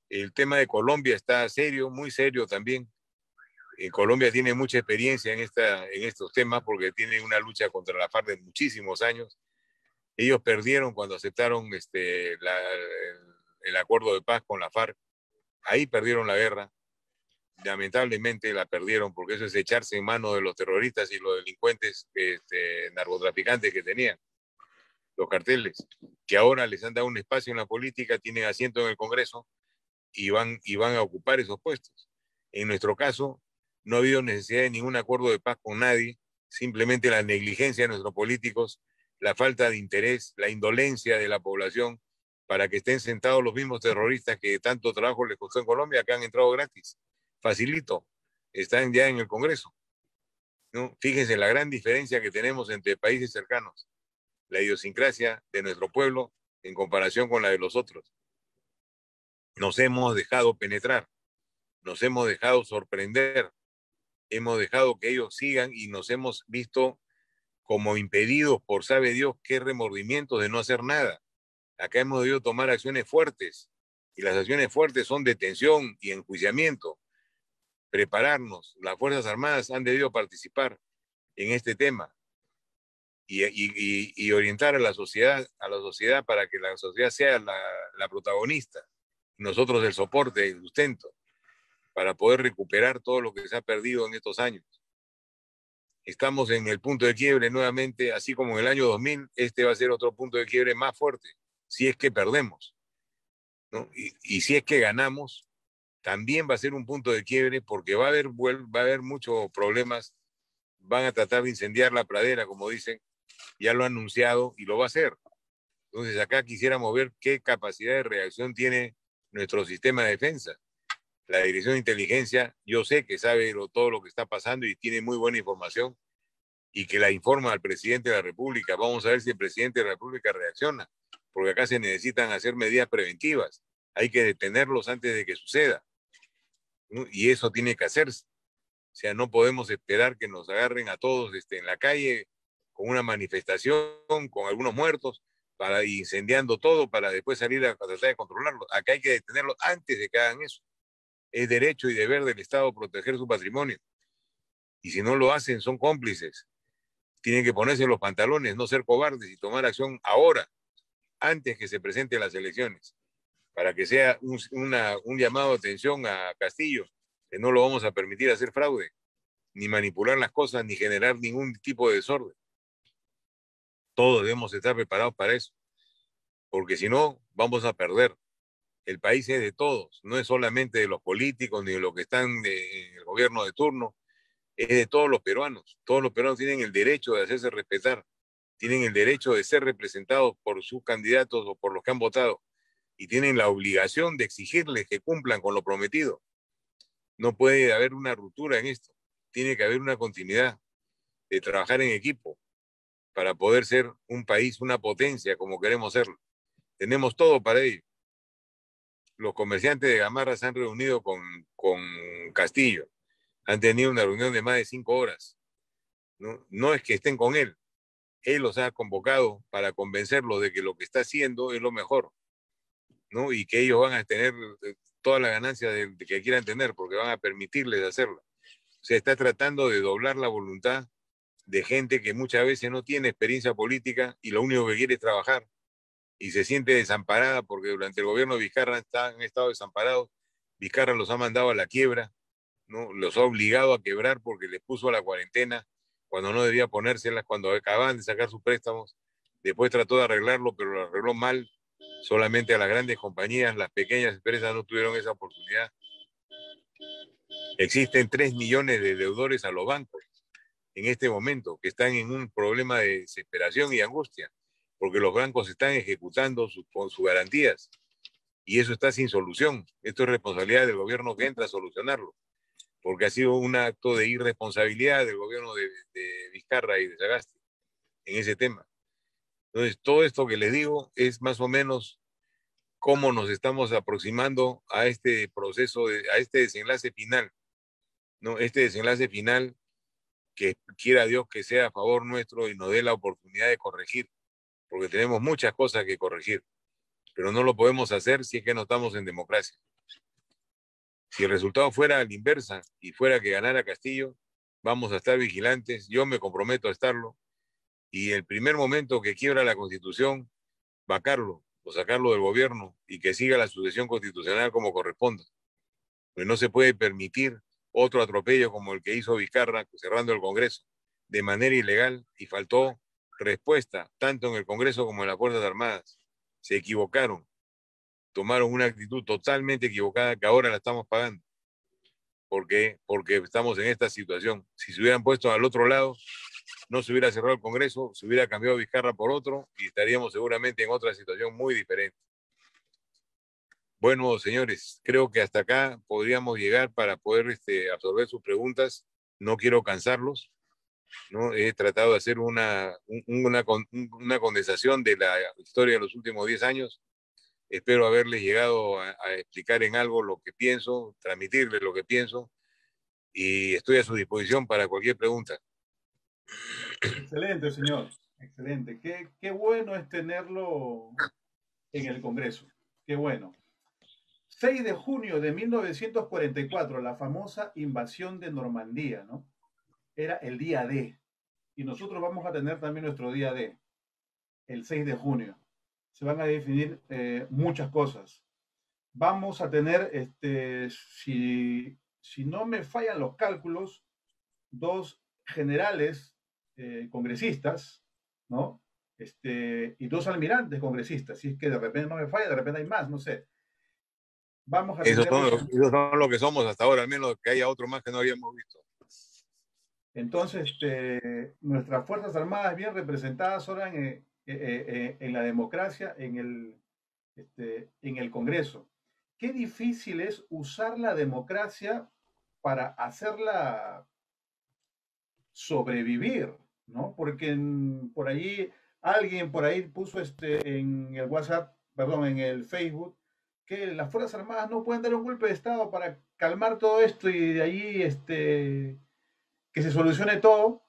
El tema de Colombia está serio, muy serio también. Colombia tiene mucha experiencia en estos temas porque tiene una lucha contra la FARC de muchísimos años. Ellos perdieron cuando aceptaron el acuerdo de paz con la FARC. Ahí perdieron la guerra. Lamentablemente la perdieron porque eso es echarse en manos de los terroristas y los delincuentes narcotraficantes que tenían, los carteles, que ahora les han dado un espacio en la política, tienen asiento en el Congreso y van a ocupar esos puestos. En nuestro caso, no ha habido necesidad de ningún acuerdo de paz con nadie, simplemente la negligencia de nuestros políticos, la falta de interés, la indolencia de la población para que estén sentados los mismos terroristas que tanto trabajo les costó en Colombia, que han entrado gratis. Facilito, están ya en el Congreso, ¿no? Fíjense la gran diferencia que tenemos entre países cercanos, la idiosincrasia de nuestro pueblo en comparación con la de los otros. Nos hemos dejado penetrar, nos hemos dejado sorprender, hemos dejado que ellos sigan y nos hemos visto como impedidos por sabe Dios qué remordimientos de no hacer nada. Acá hemos debido tomar acciones fuertes y las acciones fuertes son detención y enjuiciamiento. Prepararnos, las Fuerzas Armadas han debido participar en este tema y orientar a la sociedad para que la sociedad sea la protagonista, nosotros el soporte, el sustento, para poder recuperar todo lo que se ha perdido en estos años. Estamos en el punto de quiebre nuevamente, así como en el año 2000, este va a ser otro punto de quiebre más fuerte, si es que perdemos, ¿no? Y si es que ganamos, también va a ser un punto de quiebre porque va a haber muchos problemas, van a tratar de incendiar la pradera, como dicen, ya lo ha anunciado y lo va a hacer. Entonces acá quisiéramos ver qué capacidad de reacción tiene nuestro sistema de defensa. La Dirección de Inteligencia, yo sé que sabe todo lo que está pasando y tiene muy buena información y que la informa al presidente de la República. Vamos a ver si el presidente de la República reacciona, porque acá se necesitan hacer medidas preventivas. Hay que detenerlos antes de que suceda, ¿no? Y eso tiene que hacerse. O sea, no podemos esperar que nos agarren a todos en la calle con una manifestación, con algunos muertos, incendiando todo para después salir a tratar de controlarlo. Acá hay que detenerlos antes de que hagan eso. Es derecho y deber del Estado proteger su patrimonio. Y si no lo hacen, son cómplices. Tienen que ponerse los pantalones, no ser cobardes y tomar acción ahora, antes que se presenten las elecciones, para que sea un llamado de atención a Castillo, que no lo vamos a permitir hacer fraude, ni manipular las cosas, ni generar ningún tipo de desorden. Todos debemos estar preparados para eso, porque si no, vamos a perder. El país es de todos, no es solamente de los políticos ni de los que están en el gobierno de turno, es de todos los peruanos. Todos los peruanos tienen el derecho de hacerse respetar, tienen el derecho de ser representados por sus candidatos o por los que han votado y tienen la obligación de exigirles que cumplan con lo prometido. No puede haber una ruptura en esto, tiene que haber una continuidad de trabajar en equipo para poder ser un país, una potencia como queremos serlo. Tenemos todo para ello. Los comerciantes de Gamarra se han reunido con Castillo, han tenido una reunión de más de 5 horas. No es que estén con él los ha convocado para convencerlos de que lo que está haciendo es lo mejor, ¿no? Y que ellos van a tener toda la ganancia de que quieran tener, porque van a permitirles hacerlo. Se está tratando de doblar la voluntad de gente que muchas veces no tiene experiencia política y lo único que quiere es trabajar y se siente desamparada porque durante el gobierno de Vizcarra han estado desamparados. Vizcarra los ha mandado a la quiebra, ¿no? Los ha obligado a quebrar porque les puso la cuarentena cuando no debía ponérselas, cuando acababan de sacar sus préstamos. Después trató de arreglarlo, pero lo arregló mal. Solamente a las grandes compañías, las pequeñas empresas no tuvieron esa oportunidad. Existen 3 millones de deudores a los bancos en este momento que están en un problema de desesperación y angustia, porque los bancos están ejecutando sus garantías y eso está sin solución. Esto es responsabilidad del gobierno que entra a solucionarlo, porque ha sido un acto de irresponsabilidad del gobierno de Vizcarra y de Sagasti en ese tema. Entonces, todo esto que les digo es más o menos cómo nos estamos aproximando a este proceso, a este desenlace final, ¿no? Este desenlace final que quiera Dios que sea a favor nuestro y nos dé la oportunidad de corregir, porque tenemos muchas cosas que corregir, pero no lo podemos hacer si es que no estamos en democracia. Si el resultado fuera a la inversa y fuera que ganara Castillo, vamos a estar vigilantes, yo me comprometo a estarlo, y el primer momento que quiebra la Constitución, vacarlo o sacarlo del gobierno y que siga la sucesión constitucional como corresponda. Pues no se puede permitir otro atropello como el que hizo Vizcarra cerrando el Congreso de manera ilegal y faltó respuesta tanto en el Congreso como en las Fuerzas Armadas. Se equivocaron, tomaron una actitud totalmente equivocada que ahora la estamos pagando. ¿Por qué? Porque estamos en esta situación. Si se hubieran puesto al otro lado, no se hubiera cerrado el Congreso, se hubiera cambiado Vizcarra por otro y estaríamos seguramente en otra situación muy diferente. Bueno, señores, creo que hasta acá podríamos llegar para poder absorber sus preguntas. No quiero cansarlos, ¿no? He tratado de hacer una condensación de la historia de los últimos 10 años. Espero haberles llegado a explicar en algo lo que pienso, transmitirles lo que pienso y estoy a su disposición para cualquier pregunta. Excelente, señor. Excelente. Qué bueno es tenerlo en el Congreso. Qué bueno. 6 de junio de 1944, la famosa invasión de Normandía, ¿no? Era el día D. Y nosotros vamos a tener también nuestro día D, el 6 de junio. Se van a definir muchas cosas. Vamos a tener, si no me fallan los cálculos, 2 generales congresistas, ¿no? Y 2 almirantes congresistas. Si es que de repente no me falla, de repente hay más, no sé. Vamos a esos son lo que somos hasta ahora, al menos que haya otro más que no habíamos visto. Entonces, nuestras Fuerzas Armadas bien representadas ahora en la democracia, en el Congreso. Qué difícil es usar la democracia para hacerla sobrevivir, ¿no? Porque por ahí alguien por ahí puso en el WhatsApp, perdón, en el Facebook, que las Fuerzas Armadas no pueden dar un golpe de Estado para calmar todo esto y de ahí que se solucione todo,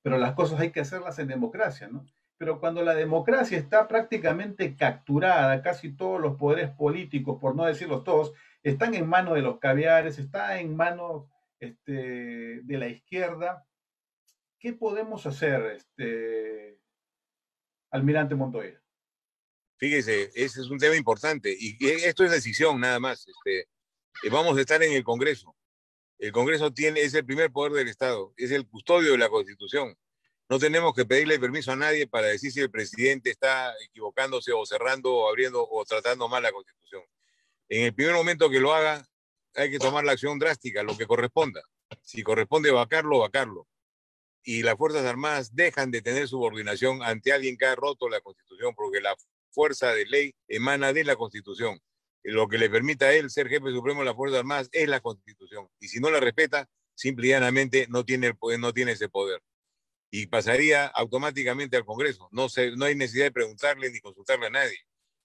pero las cosas hay que hacerlas en democracia, ¿no? Pero cuando la democracia está prácticamente capturada, casi todos los poderes políticos, por no decirlos todos, están en manos de los caviares, está en manos de la izquierda. ¿Qué podemos hacer, almirante Montoya? Fíjese, ese es un tema importante y esto es decisión nada más. Vamos a estar en el Congreso. El Congreso es el primer poder del Estado, es el custodio de la Constitución. No tenemos que pedirle permiso a nadie para decir si el presidente está equivocándose o cerrando o abriendo o tratando mal la Constitución. En el primer momento que lo haga, hay que tomar la acción drástica, lo que corresponda. Si corresponde vacarlo, vacarlo. Y las Fuerzas Armadas dejan de tener subordinación ante alguien que ha roto la Constitución, porque la fuerza de ley emana de la Constitución. Lo que le permite a él ser jefe supremo de las Fuerzas Armadas es la Constitución. Y si no la respeta, simple y llanamente no tiene el poder, no tiene ese poder. Y pasaría automáticamente al Congreso. No hay necesidad de preguntarle ni consultarle a nadie,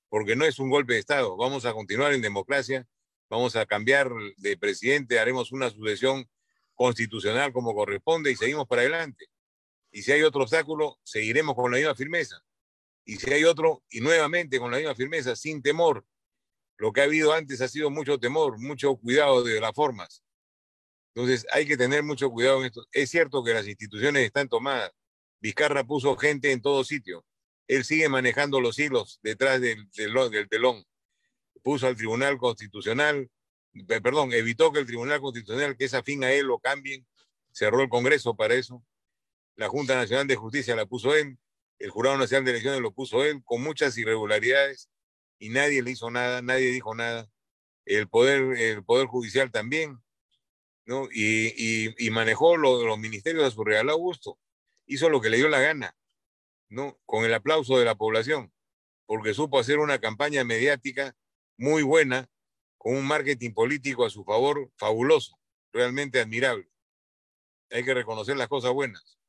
porque no es un golpe de Estado. Vamos a continuar en democracia, vamos a cambiar de presidente, haremos una sucesión constitucional como corresponde y seguimos para adelante. Y si hay otro obstáculo, seguiremos con la misma firmeza. Y si hay otro, y nuevamente con la misma firmeza, sin temor. Lo que ha habido antes ha sido mucho temor, mucho cuidado de las formas. Entonces hay que tener mucho cuidado en esto. Es cierto que las instituciones están tomadas. Vizcarra puso gente en todo sitio. Él sigue manejando los hilos detrás del telón. Puso al Tribunal Constitucional, evitó que el Tribunal Constitucional, que es afín a él, lo cambien. Cerró el Congreso para eso. La Junta Nacional de Justicia la puso él. El Jurado Nacional de Elecciones lo puso él, con muchas irregularidades. Y nadie le hizo nada, nadie dijo nada. El Poder Judicial también. ¿no? Y manejó los ministerios a su regalado gusto. Hizo lo que le dio la gana, ¿no? Con el aplauso de la población, porque supo hacer una campaña mediática muy buena, con un marketing político a su favor fabuloso, realmente admirable. Hay que reconocer las cosas buenas.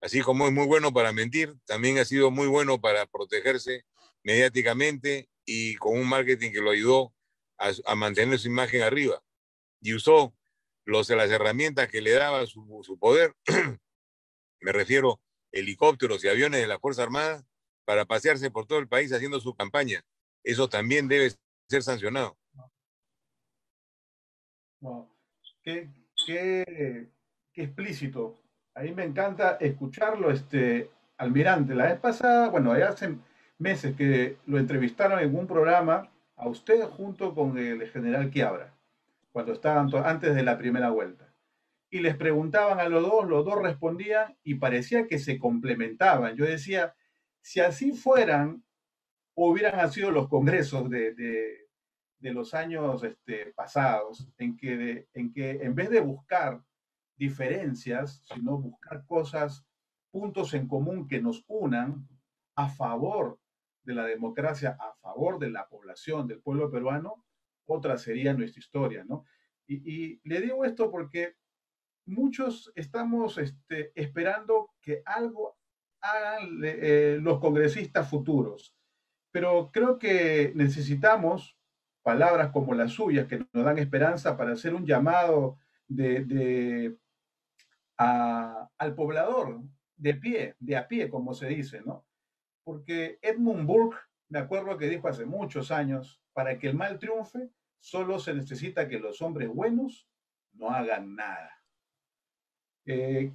Así como es muy bueno para mentir, también ha sido muy bueno para protegerse mediáticamente y con un marketing que lo ayudó a mantener su imagen arriba. Y usó las herramientas que le daba su poder, me refiero helicópteros y aviones de la Fuerza Armada, para pasearse por todo el país haciendo su campaña. Eso también debe ser sancionado. Wow. Qué, qué explícito. A mí me encanta escucharlo, almirante. La vez pasada, bueno, ya hace meses que lo entrevistaron en un programa a usted junto con el general Quiabra, cuando estaban antes de la primera vuelta. Y les preguntaban a los dos respondían y parecía que se complementaban. Yo decía, si así fueran, hubieran sido los congresos de los años pasados, en que en vez de buscar diferencias, sino buscar cosas, puntos en común que nos unan a favor de la democracia, a favor de la población, del pueblo peruano, otra sería nuestra historia, ¿no? Y le digo esto porque muchos estamos esperando que algo hagan los congresistas futuros, pero creo que necesitamos palabras como las suyas que nos dan esperanza para hacer un llamado de al poblador de a pie, como se dice, ¿no? Porque Edmund Burke, me acuerdo que dijo hace muchos años, para que el mal triunfe, solo se necesita que los hombres buenos no hagan nada.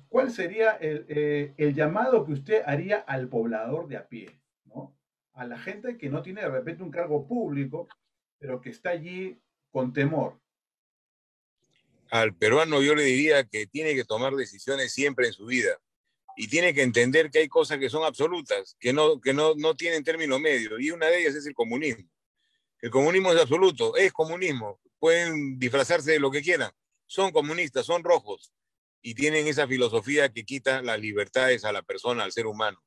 ¿Cuál sería el llamado que usted haría al poblador de a pie, ¿no? A la gente que no tiene de repente un cargo público, pero que está allí con temor. Al peruano yo le diría que tiene que tomar decisiones siempre en su vida y tiene que entender que hay cosas que son absolutas, no tienen término medio, y una de ellas es el comunismo. El comunismo es absoluto, es comunismo. Pueden disfrazarse de lo que quieran. Son comunistas, son rojos y tienen esa filosofía que quita las libertades a la persona, al ser humano,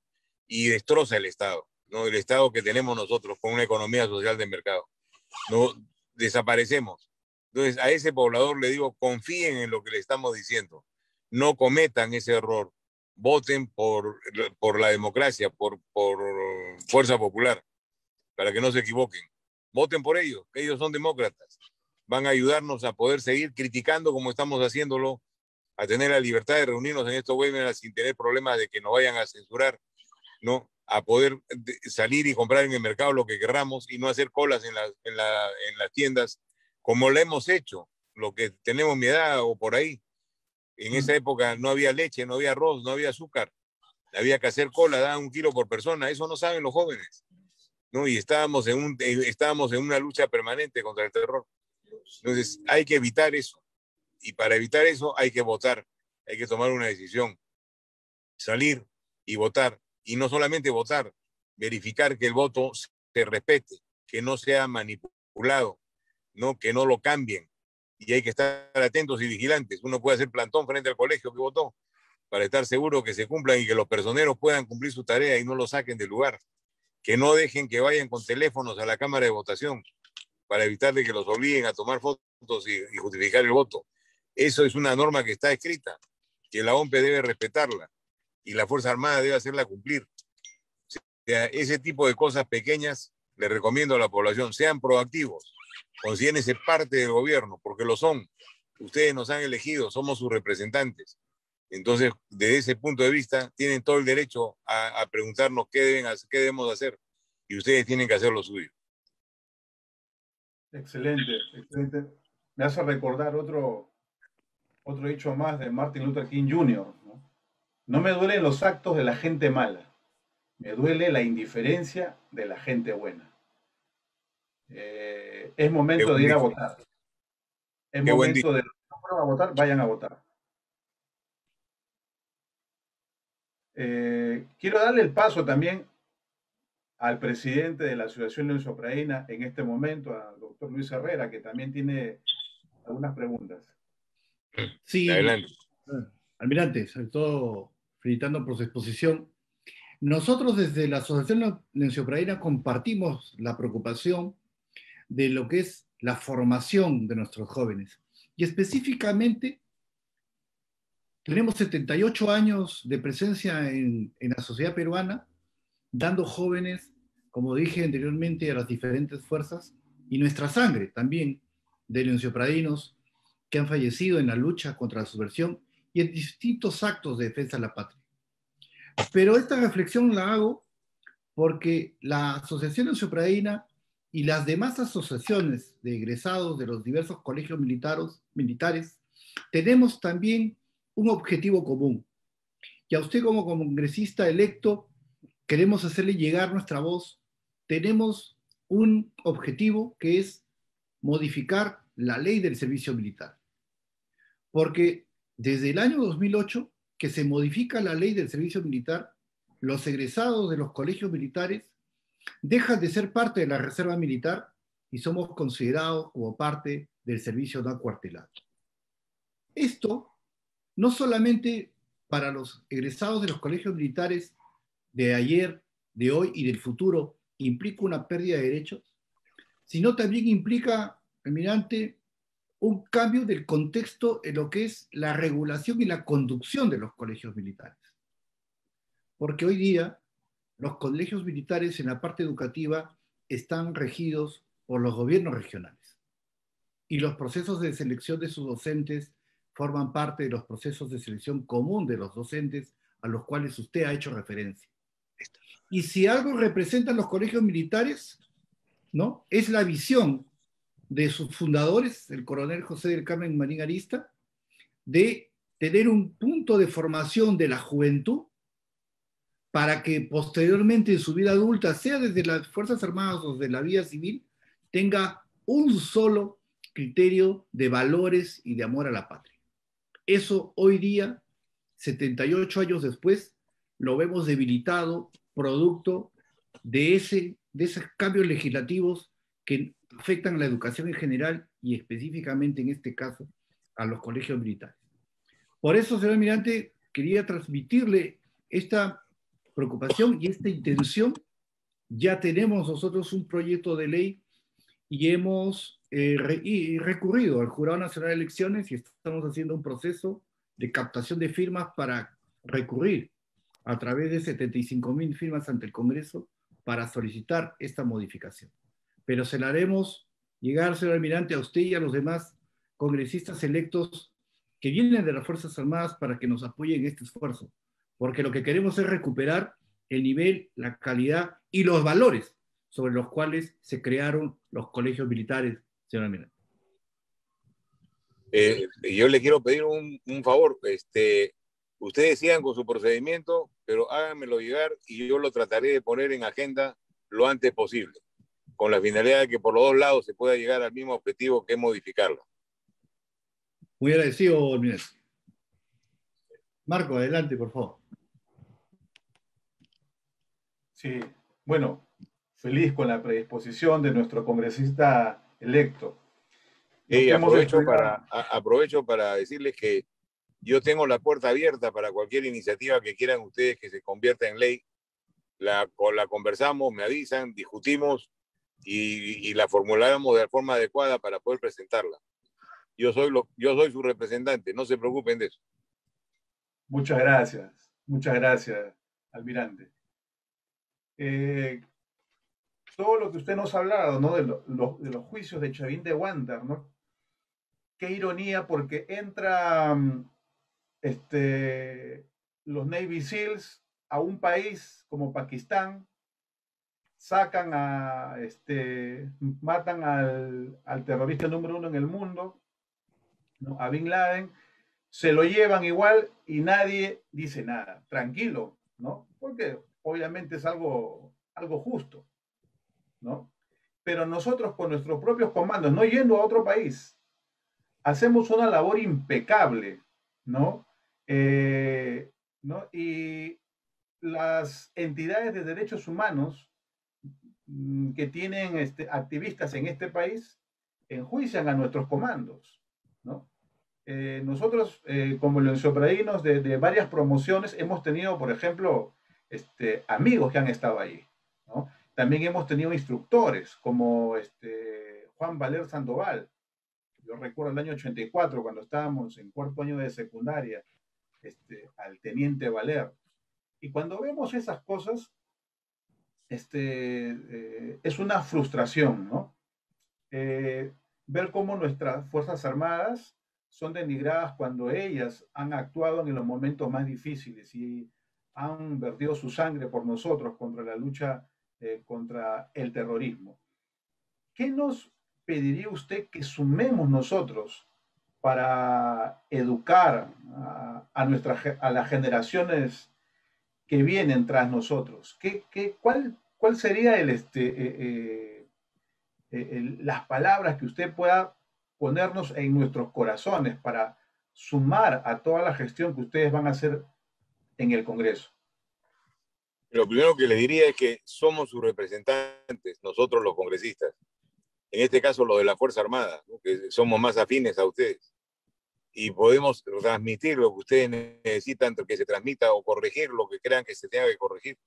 y destroza el Estado, ¿no? El Estado que tenemos nosotros con una economía social de mercado. No desaparecemos. Entonces, a ese poblador le digo, confíen en lo que le estamos diciendo. No cometan ese error. Voten por la democracia, por Fuerza Popular, para que no se equivoquen. Voten por ellos, que ellos son demócratas. Van a ayudarnos a poder seguir criticando como estamos haciéndolo, a tener la libertad de reunirnos en estos webinars sin tener problemas de que nos vayan a censurar, ¿no? A poder salir y comprar en el mercado lo que querramos y no hacer colas en las tiendas como lo hemos hecho, lo que tenemos mi edad o por ahí. En esa época no había leche, no había arroz, no había azúcar. Había que hacer cola, daban 1 kilo por persona. Eso no saben los jóvenes, ¿no? Y estábamos en una lucha permanente contra el terror. Entonces hay que evitar eso. Y para evitar eso hay que votar, hay que tomar una decisión, salir y votar. Y no solamente votar, verificar que el voto se respete, que no sea manipulado, ¿no? Que no lo cambien. Y hay que estar atentos y vigilantes. Uno puede hacer plantón frente al colegio que votó para estar seguro que se cumplan y que los personeros puedan cumplir su tarea y no lo saquen del lugar. Que no dejen que vayan con teléfonos a la cámara de votación para evitar de que los obliguen a tomar fotos y justificar el voto. Eso es una norma que está escrita, que la OMP debe respetarla y la Fuerza Armada debe hacerla cumplir. O sea, ese tipo de cosas pequeñas les recomiendo a la población, sean proactivos, considérense parte del gobierno, porque lo son. Ustedes nos han elegido, somos sus representantes. Entonces, desde ese punto de vista, tienen todo el derecho a preguntarnos qué debemos hacer y ustedes tienen que hacer lo suyo. Excelente, excelente. Me hace recordar otro dicho más de Martin Luther King Jr., ¿no? No me duelen los actos de la gente mala, me duele la indiferencia de la gente buena. Es Qué momento de buen ir a dicho. votar. Es Qué buen dicho. momento de los que no fueron a votar, vayan a votar. Quiero darle el paso también al presidente de la Asociación León Sopraína en este momento, al doctor Luis Herrera, que también tiene algunas preguntas. Sí, Adelante. almirante, sobre todo felicitando por su exposición. Nosotros desde la Asociación Lenciopraína compartimos la preocupación de lo que es la formación de nuestros jóvenes. Y específicamente, tenemos 78 años de presencia en la sociedad peruana, dando jóvenes, como dije anteriormente, a las diferentes fuerzas, y nuestra sangre también de lenciopradinos que han fallecido en la lucha contra la subversión y en distintos actos de defensa de la patria. Pero esta reflexión la hago porque la Asociación Lenciopradina y las demás asociaciones de egresados de los diversos colegios militares tenemos también un objetivo común. Y a usted como congresista electo queremos hacerle llegar nuestra voz. Tenemos un objetivo que es modificar la ley del servicio militar. Porque desde el año 2008 que se modifica la ley del servicio militar, los egresados de los colegios militares dejan de ser parte de la reserva militar y somos considerados como parte del servicio no acuartelado. Esto no solamente para los egresados de los colegios militares de ayer, de hoy y del futuro implica una pérdida de derechos, sino también implica, almirante, un cambio del contexto en lo que es la regulación y la conducción de los colegios militares. Porque hoy día los colegios militares en la parte educativa están regidos por los gobiernos regionales y los procesos de selección de sus docentes forman parte de los procesos de selección común de los docentes a los cuales usted ha hecho referencia. Y si algo representan los colegios militares, ¿no? Es la visión de sus fundadores, el coronel José del Carmen Marín Arista, de tener un punto de formación de la juventud para que posteriormente en su vida adulta, sea desde las Fuerzas Armadas o de la vida civil, tenga un solo criterio de valores y de amor a la patria. Eso hoy día, 78 años después, lo vemos debilitado producto de esos cambios legislativos que afectan la educación en general y específicamente en este caso a los colegios militares. Por eso, señor almirante, quería transmitirle esta preocupación y esta intención. Ya tenemos nosotros un proyecto de ley y hemos recurrido al Jurado Nacional de Elecciones y estamos haciendo un proceso de captación de firmas para recurrir a través de 75,000 firmas ante el Congreso para solicitar esta modificación. Pero se la haremos llegar, señor almirante, a usted y a los demás congresistas electos que vienen de las Fuerzas Armadas para que nos apoyen en este esfuerzo, porque lo que queremos es recuperar el nivel, la calidad y los valores sobre los cuales se crearon los colegios militares, señor almirante. Yo le quiero pedir un favor. Ustedes sigan con su procedimiento, pero háganmelo llegar y yo lo trataré de poner en agenda lo antes posible, con la finalidad de que por los dos lados se pueda llegar al mismo objetivo, que es modificarla. Muy agradecido, almirante. Marco, adelante, por favor. Sí, bueno, feliz con la predisposición de nuestro congresista electo. Aprovecho para decirles que yo tengo la puerta abierta para cualquier iniciativa que quieran ustedes que se convierta en ley. La conversamos, me avisan, discutimos y la formularemos de la forma adecuada para poder presentarla. Yo soy su representante, no se preocupen de eso. Muchas gracias, almirante. Todo lo que usted nos ha hablado, ¿no? de los juicios de Chavín de Huántar, ¿no? Qué ironía, porque entran los Navy SEALs a un país como Pakistán, sacan matan al terrorista número 1 en el mundo, ¿no? A Bin Laden, se lo llevan igual y nadie dice nada. Tranquilo, ¿no? Porque obviamente es algo justo, ¿no? Pero nosotros con nuestros propios comandos, no yendo a otro país, hacemos una labor impecable, ¿no? ¿No? Y las entidades de derechos humanos que tienen activistas en este país enjuician a nuestros comandos, ¿no? nosotros, como los enciopradinos de varias promociones, hemos tenido, por ejemplo, amigos que han estado ahí, ¿no? También hemos tenido instructores, como Juan Valer Sandoval. Yo recuerdo el año 84, cuando estábamos en cuarto año de secundaria, al teniente Valer. Y cuando vemos esas cosas, es una frustración, ¿no? Ver cómo nuestras Fuerzas Armadas son denigradas cuando ellas han actuado en los momentos más difíciles y han vertido su sangre por nosotros contra la lucha contra el terrorismo. ¿Qué nos pediría usted que sumemos nosotros para educar a las generaciones que vienen tras nosotros? ¿Cuál sería las palabras que usted pueda ponernos en nuestros corazones para sumar a toda la gestión que ustedes van a hacer en el Congreso? Lo primero que les diría es que somos sus representantes, nosotros los congresistas. En este caso, los de la Fuerza Armada, ¿no? Que somos más afines a ustedes. Y podemos transmitir lo que ustedes necesitan que se transmita o corregir lo que crean que se tenga que corregir.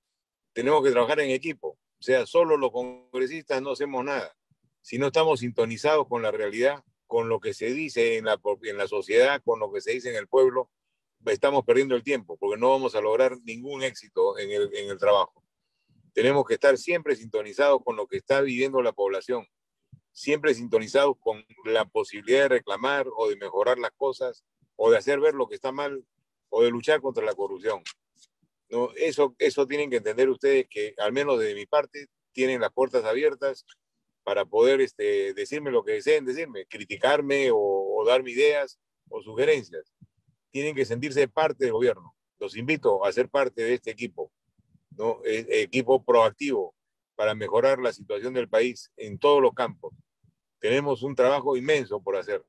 Tenemos que trabajar en equipo. O sea, solo los congresistas no hacemos nada. Si no estamos sintonizados con la realidad, con lo que se dice en la sociedad, con lo que se dice en el pueblo, estamos perdiendo el tiempo, porque no vamos a lograr ningún éxito en el trabajo. Tenemos que estar siempre sintonizados con lo que está viviendo la población, siempre sintonizados con la posibilidad de reclamar o de mejorar las cosas, o de hacer ver lo que está mal, o de luchar contra la corrupción. No, eso tienen que entender ustedes, que al menos de mi parte tienen las puertas abiertas para poder decirme lo que deseen decirme, criticarme o darme ideas o sugerencias. Tienen que sentirse parte del gobierno. Los invito a ser parte de este equipo, ¿no? Equipo proactivo para mejorar la situación del país en todos los campos. Tenemos un trabajo inmenso por hacer.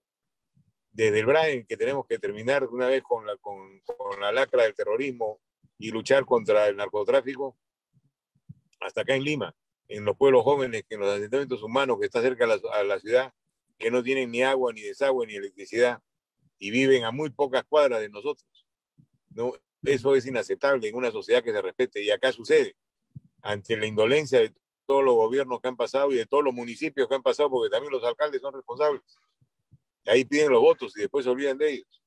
Desde el Brain, que tenemos que terminar de una vez con la lacra del terrorismo y luchar contra el narcotráfico, hasta acá en Lima, en los pueblos jóvenes, en los asentamientos humanos que está cerca a la ciudad, que no tienen ni agua, ni desagüe, ni electricidad, y viven a muy pocas cuadras de nosotros, ¿no? Eso es inaceptable en una sociedad que se respete, y acá sucede, ante la indolencia de todos los gobiernos que han pasado y de todos los municipios que han pasado, porque también los alcaldes son responsables. Ahí piden los votos y después se olvidan de ellos.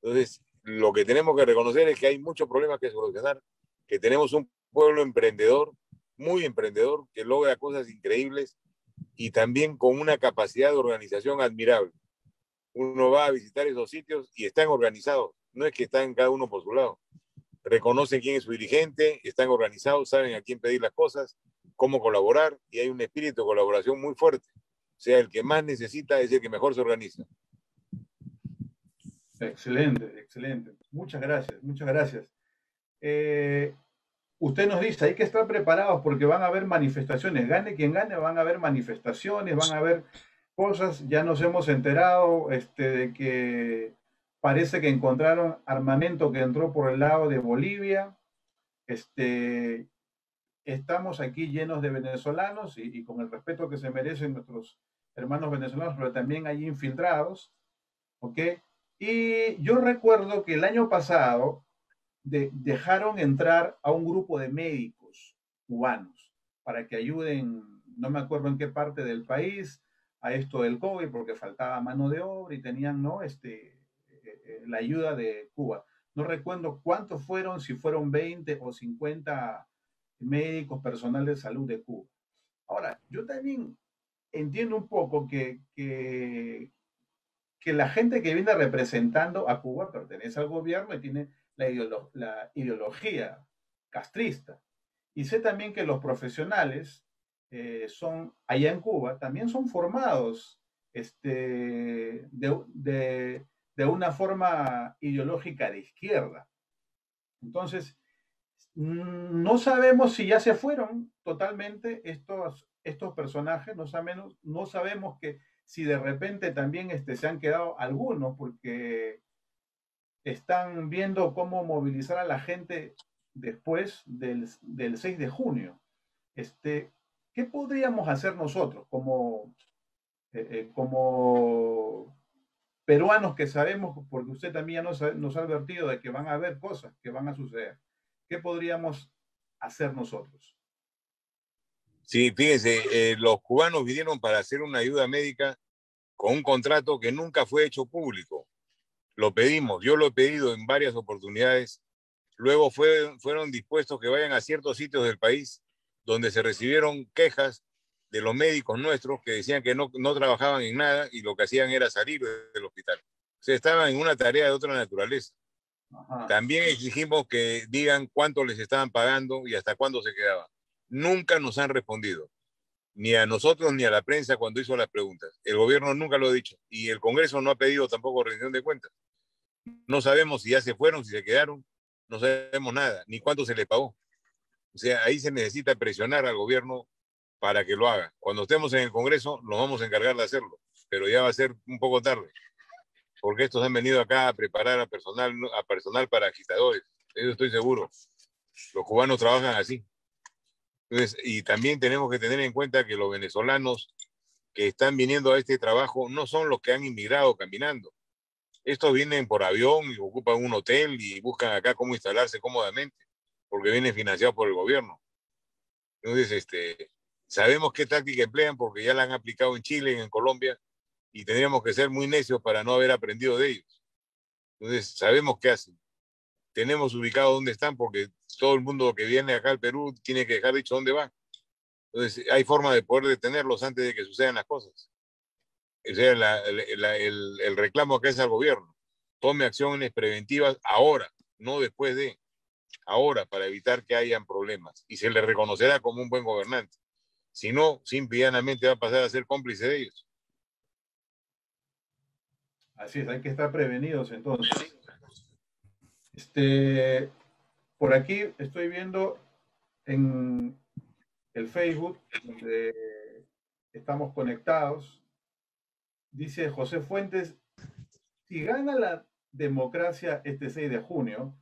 Entonces, lo que tenemos que reconocer es que hay muchos problemas que solucionar, que tenemos un pueblo emprendedor, muy emprendedor, que logra cosas increíbles y también con una capacidad de organización admirable. Uno va a visitar esos sitios y están organizados, no es que están cada uno por su lado. Reconocen quién es su dirigente, están organizados, saben a quién pedir las cosas, cómo colaborar, y hay un espíritu de colaboración muy fuerte. O sea, el que más necesita es el que mejor se organiza. Excelente, excelente. Muchas gracias, muchas gracias. Usted nos dice, hay que estar preparados porque van a haber manifestaciones. Gane quien gane, van a haber manifestaciones, van a haber cosas. Ya nos hemos enterado de que parece que encontraron armamento que entró por el lado de Bolivia. Estamos aquí llenos de venezolanos y con el respeto que se merecen nuestros hermanos venezolanos, pero también hay infiltrados, ¿ok? Y yo recuerdo que el año pasado dejaron entrar a un grupo de médicos cubanos para que ayuden, no me acuerdo en qué parte del país, a esto del COVID, porque faltaba mano de obra y tenían, ¿no? La ayuda de Cuba. No recuerdo cuántos fueron, si fueron 20 o 50 médicos, personal de salud de Cuba. Ahora, yo también entiendo un poco que la gente que viene representando a Cuba pertenece al gobierno y tiene la ideología castrista. Y sé también que los profesionales son, allá en Cuba, también son formados de una forma ideológica de izquierda. Entonces, no sabemos si ya se fueron totalmente estos personajes, no sabemos que si de repente también se han quedado algunos, porque están viendo cómo movilizar a la gente después del 6 de junio. ¿Qué podríamos hacer nosotros como peruanos que sabemos, porque usted también nos ha advertido de que van a haber cosas que van a suceder. ¿Qué podríamos hacer nosotros? Sí, fíjense, los cubanos vinieron para hacer una ayuda médica con un contrato que nunca fue hecho público. Lo pedimos, yo lo he pedido en varias oportunidades. Luego fueron dispuestos que vayan a ciertos sitios del país donde se recibieron quejas de los médicos nuestros que decían que no trabajaban en nada y lo que hacían era salir del hospital. O sea, estaban en una tarea de otra naturaleza. Ajá. También exigimos que digan cuánto les estaban pagando y hasta cuándo se quedaban. Nunca nos han respondido, ni a nosotros ni a la prensa cuando hizo las preguntas. El gobierno nunca lo ha dicho y el Congreso no ha pedido tampoco rendición de cuentas. No sabemos si ya se fueron, si se quedaron, no sabemos nada, ni cuánto se les pagó. O sea, ahí se necesita presionar al gobierno para que lo haga. Cuando estemos en el Congreso, nos vamos a encargar de hacerlo, pero ya va a ser un poco tarde, porque estos han venido acá a preparar a personal para agitadores. Eso estoy seguro. Los cubanos trabajan así. Entonces, y también tenemos que tener en cuenta que los venezolanos que están viniendo a este trabajo no son los que han inmigrado caminando. Estos vienen por avión y ocupan un hotel y buscan acá cómo instalarse cómodamente, porque vienen financiados por el gobierno. Entonces, sabemos qué táctica emplean porque ya la han aplicado en Chile y en Colombia y tendríamos que ser muy necios para no haber aprendido de ellos. Entonces, sabemos qué hacen. Tenemos ubicado dónde están porque todo el mundo que viene acá al Perú tiene que dejar dicho dónde va. Entonces, hay forma de poder detenerlos antes de que sucedan las cosas. O sea, el reclamo que es al gobierno. Tome acciones preventivas ahora, no después de ahora, para evitar que hayan problemas. Y se le reconocerá como un buen gobernante. Si no, simple y llanamente va a pasar a ser cómplice de ellos. Así es, hay que estar prevenidos entonces. Este, por aquí estoy viendo en el Facebook, donde estamos conectados, dice José Fuentes, si gana la democracia este 6 de junio,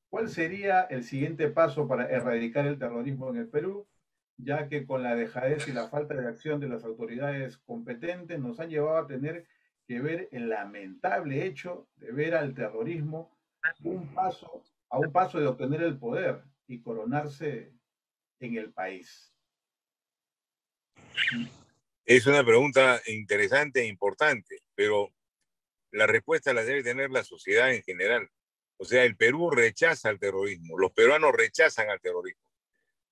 ¿cuál sería el siguiente paso para erradicar el terrorismo en el Perú? Ya que con la dejadez y la falta de acción de las autoridades competentes nos han llevado a tener que ver el lamentable hecho de ver al terrorismo a un paso de obtener el poder y coronarse en el país. Es una pregunta interesante e importante, pero la respuesta la debe tener la sociedad en general. O sea, el Perú rechaza el terrorismo, los peruanos rechazan al terrorismo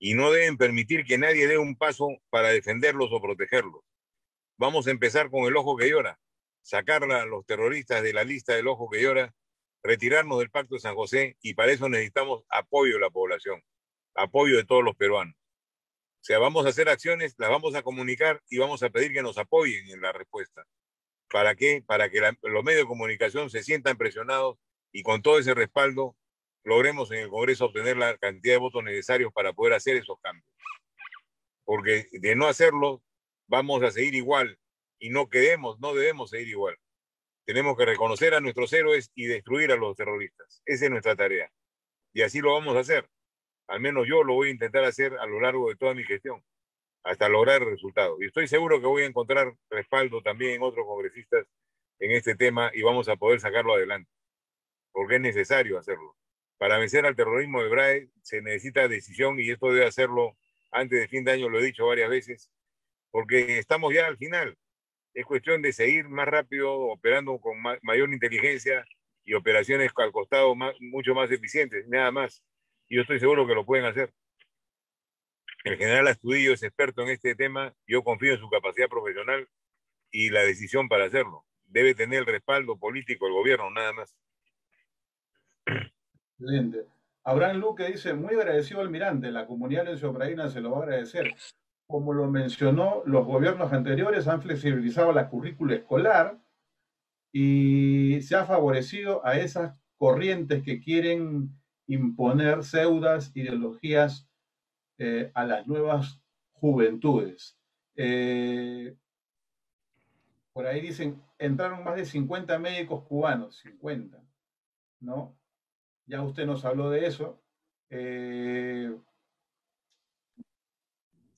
y no deben permitir que nadie dé un paso para defenderlos o protegerlos. Vamos a empezar con el ojo que llora, sacar a los terroristas de la lista del ojo que llora, retirarnos del Pacto de San José y para eso necesitamos apoyo de la población, apoyo de todos los peruanos. O sea, vamos a hacer acciones, las vamos a comunicar y vamos a pedir que nos apoyen en la respuesta. ¿Para qué? Para que los medios de comunicación se sientan presionados y con todo ese respaldo logremos en el Congreso obtener la cantidad de votos necesarios para poder hacer esos cambios. Porque de no hacerlo, vamos a seguir igual y no debemos seguir igual. Tenemos que reconocer a nuestros héroes y destruir a los terroristas. Esa es nuestra tarea. Y así lo vamos a hacer. Al menos yo lo voy a intentar hacer a lo largo de toda mi gestión, hasta lograr el resultado. Y estoy seguro que voy a encontrar respaldo también en otros congresistas en este tema y vamos a poder sacarlo adelante, porque es necesario hacerlo. Para vencer al terrorismo de BRAE se necesita decisión y esto debe hacerlo antes de fin de año, lo he dicho varias veces, porque estamos ya al final. Es cuestión de seguir más rápido, operando con mayor inteligencia y operaciones al costado mucho más eficientes, nada más. Y yo estoy seguro que lo pueden hacer. El general Astudillo es experto en este tema, yo confío en su capacidad profesional y la decisión para hacerlo. Debe tener el respaldo político del gobierno, nada más. Excelente. Abraham Luque dice, muy agradecido almirante, la comunidad lencio-praína se lo va a agradecer. Como lo mencionó, los gobiernos anteriores han flexibilizado la currícula escolar y se ha favorecido a esas corrientes que quieren imponer pseudas ideologías a las nuevas juventudes. Por ahí dicen, entraron más de 50 médicos cubanos, 50, ¿no? Ya usted nos habló de eso.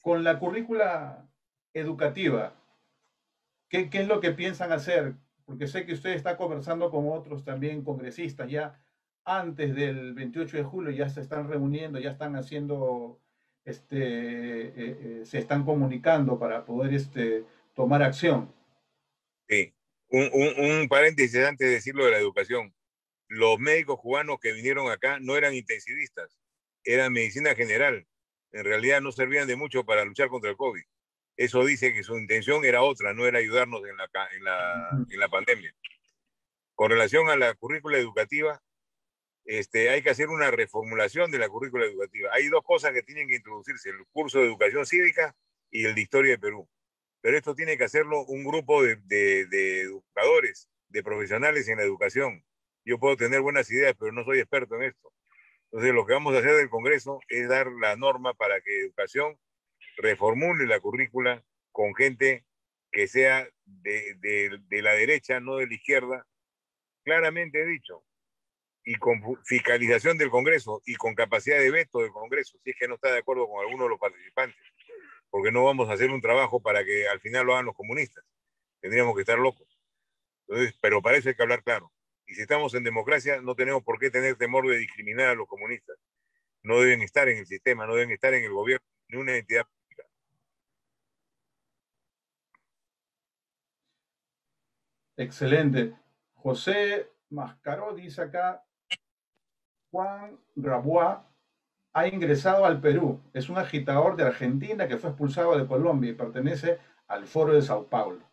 Con la currícula educativa, ¿qué es lo que piensan hacer? porque sé que usted está conversando con otros también congresistas ya antes del 28 de julio, ya se están reuniendo, ya están haciendo, se están comunicando para poder tomar acción. Sí. Un paréntesis antes de decirlo de la educación. Los médicos cubanos que vinieron acá no eran intensivistas, eran medicina general. En realidad no servían de mucho para luchar contra el COVID. Eso dice que su intención era otra, no era ayudarnos en la pandemia. Con relación a la currícula educativa, hay que hacer una reformulación de la currícula educativa. Hay dos cosas que tienen que introducirse, el curso de educación cívica y el de historia de Perú. Pero esto tiene que hacerlo un grupo de educadores, de profesionales en la educación. Yo puedo tener buenas ideas, pero no soy experto en esto. Entonces, lo que vamos a hacer del Congreso es dar la norma para que educación reformule la currícula con gente que sea de la derecha, no de la izquierda, claramente dicho, y con fiscalización del Congreso y con capacidad de veto del Congreso, si es que no está de acuerdo con alguno de los participantes, porque no vamos a hacer un trabajo para que al final lo hagan los comunistas. Tendríamos que estar locos. Entonces, pero para eso hay que hablar claro. Y si estamos en democracia, no tenemos por qué tener temor de discriminar a los comunistas. No deben estar en el sistema, no deben estar en el gobierno, ni una entidad pública. Excelente. José Mascaró dice acá, Juan Grabois ha ingresado al Perú. Es un agitador de Argentina que fue expulsado de Colombia y pertenece al Foro de Sao Paulo.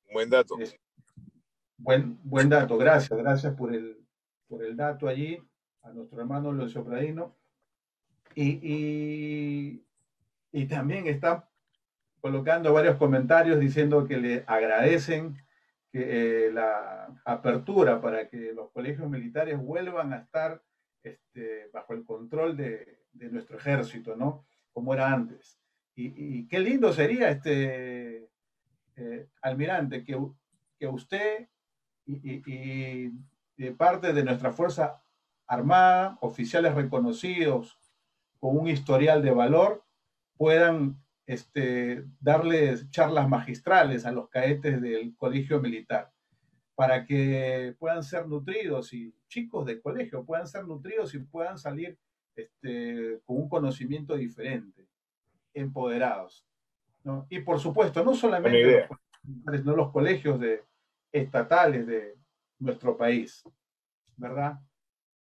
Un buen dato. Es buen dato. Gracias por el dato allí a nuestro hermano Lorenzo Pradino. Y también está colocando varios comentarios diciendo que le agradecen que, la apertura para que los colegios militares vuelvan a estar bajo el control de nuestro ejército, ¿no? Como era antes. Y qué lindo sería, almirante, que usted y de parte de nuestra Fuerza Armada, oficiales reconocidos con un historial de valor, puedan darles charlas magistrales a los cadetes del colegio militar para que puedan ser nutridos y chicos de colegio puedan ser nutridos y puedan salir con un conocimiento diferente, empoderados, ¿no? Y por supuesto, no Buena solamente los idea. colegios militares, sino los colegios estatales de nuestro país, ¿verdad?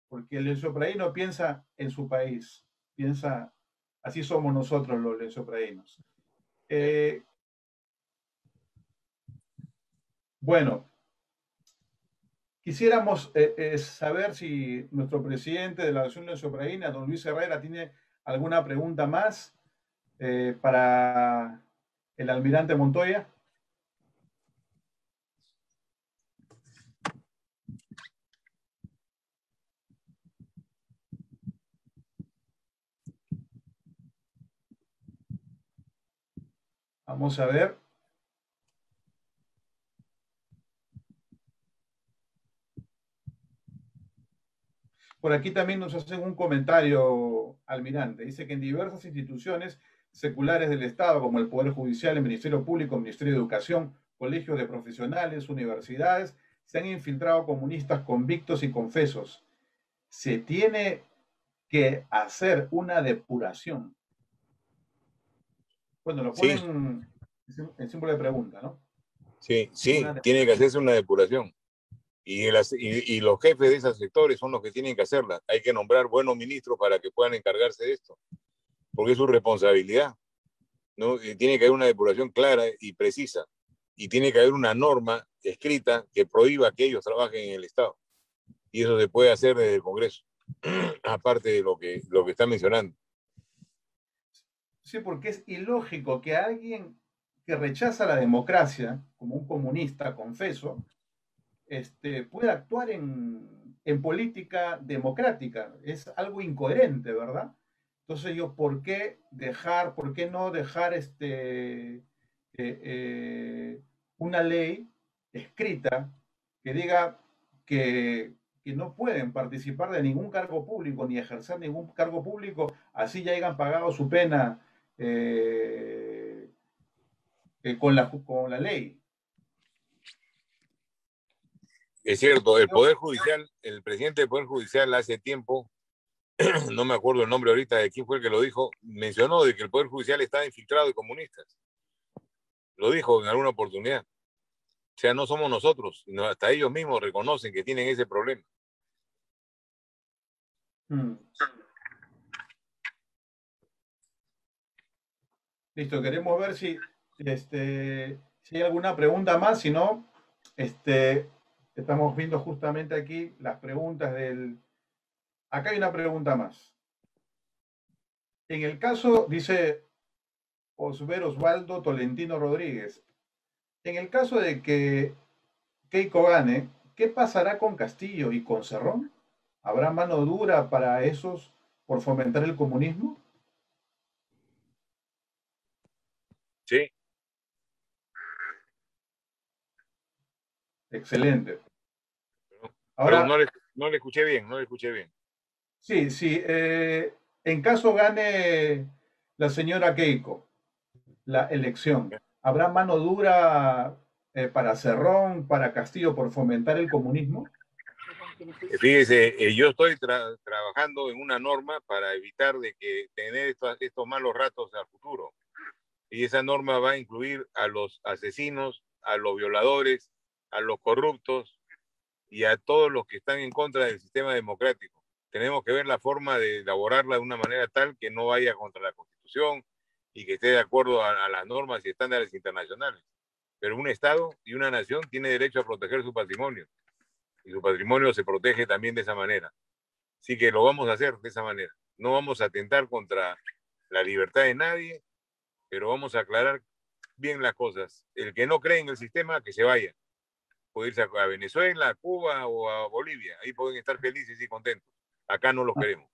Porque el lensopraíno piensa en su país, piensa, así somos nosotros los lensopraínos. Bueno, quisiéramos saber si nuestro presidente de la Nación Lensopraína, don Luis Herrera, tiene alguna pregunta más para el almirante Montoya. Vamos a ver. Por aquí también nos hacen un comentario, almirante. Dice que en diversas instituciones seculares del Estado, como el Poder Judicial, el Ministerio Público, el Ministerio de Educación, colegios de profesionales, universidades, se han infiltrado comunistas convictos y confesos. Se tiene que hacer una depuración. Bueno, lo ponen en símbolo de pregunta, ¿no? Sí, tiene que hacerse una depuración. Y los jefes de esos sectores son los que tienen que hacerla. Hay que nombrar buenos ministros para que puedan encargarse de esto, porque es su responsabilidad, ¿no? Y tiene que haber una depuración clara y precisa. Y tiene que haber una norma escrita que prohíba que ellos trabajen en el Estado. Y eso se puede hacer desde el Congreso, aparte de lo que está mencionando. Sí, porque es ilógico que alguien que rechaza la democracia, como un comunista, confeso, pueda actuar en política democrática. Es algo incoherente, ¿verdad? Entonces yo, ¿por qué no dejar una ley escrita que diga que no pueden participar de ningún cargo público ni ejercer ningún cargo público, así ya hayan pagado su pena con la ley? Es cierto, el Poder Judicial, el presidente del Poder Judicial hace tiempo, no me acuerdo el nombre ahorita de quién fue el que lo dijo, mencionó de que el Poder Judicial estaba infiltrado de comunistas. Lo dijo en alguna oportunidad. O sea, no somos nosotros, sino hasta ellos mismos reconocen que tienen ese problema. Listo, queremos ver si hay alguna pregunta más. Si no, estamos viendo justamente aquí las preguntas del... Acá hay una pregunta más. En el caso, dice Osvaldo Tolentino Rodríguez, en el caso de que Keiko gane, ¿qué pasará con Castillo y con Cerrón? ¿Habrá mano dura para esos por fomentar el comunismo? Sí. Excelente. Ahora, pero no le escuché bien, no le escuché bien. Sí, sí. En caso gane la señora Keiko la elección, ¿habrá mano dura para Cerrón, para Castillo por fomentar el comunismo? Fíjese, yo estoy trabajando en una norma para evitar de que tener estos malos ratos al futuro. Y esa norma va a incluir a los asesinos, a los violadores, a los corruptos y a todos los que están en contra del sistema democrático. Tenemos que ver la forma de elaborarla de una manera tal que no vaya contra la Constitución y que esté de acuerdo a las normas y estándares internacionales. Pero un Estado y una nación tiene derecho a proteger su patrimonio. Y su patrimonio se protege también de esa manera. Así que lo vamos a hacer de esa manera. No vamos a atentar contra la libertad de nadie, pero vamos a aclarar bien las cosas. El que no cree en el sistema, que se vaya. Puede irse a Venezuela, a Cuba o a Bolivia. Ahí pueden estar felices y contentos. Acá no los queremos.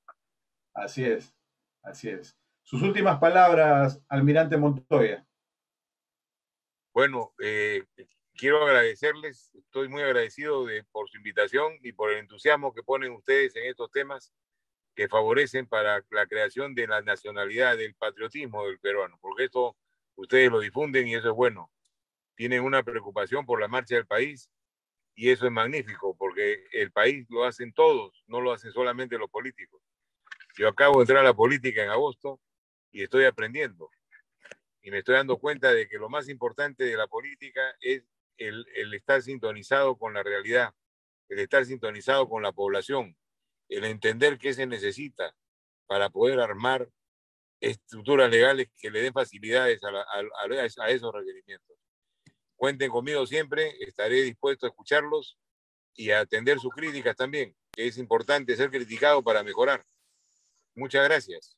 Así es, así es. Sus últimas palabras, almirante Montoya. Bueno, quiero agradecerles, estoy muy agradecido por su invitación y por el entusiasmo que ponen ustedes en estos temas que favorecen para la creación de la nacionalidad, del patriotismo del peruano, porque esto ustedes lo difunden y eso es bueno. Tienen una preocupación por la marcha del país y eso es magnífico, porque el país lo hacen todos, no lo hacen solamente los políticos. Yo acabo de entrar a la política en agosto y estoy aprendiendo. Y me estoy dando cuenta de que lo más importante de la política es el estar sintonizado con la realidad, el estar sintonizado con la población, el entender qué se necesita para poder armar estructuras legales que le den facilidades a esos requerimientos. Cuenten conmigo siempre, estaré dispuesto a escucharlos y a atender sus críticas también, que es importante ser criticado para mejorar. Muchas gracias.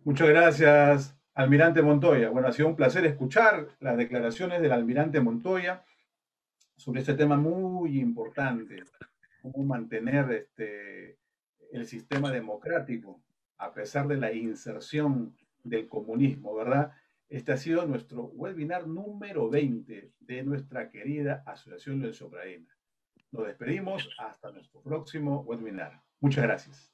Muchas gracias, almirante Montoya. Bueno, ha sido un placer escuchar las declaraciones del almirante Montoya sobre este tema muy importante, cómo mantener el sistema democrático a pesar de la inserción del comunismo, ¿verdad? Este ha sido nuestro webinar número 20 de nuestra querida Asociación Lorenzo Pradina. Nos despedimos hasta nuestro próximo webinar. Muchas gracias.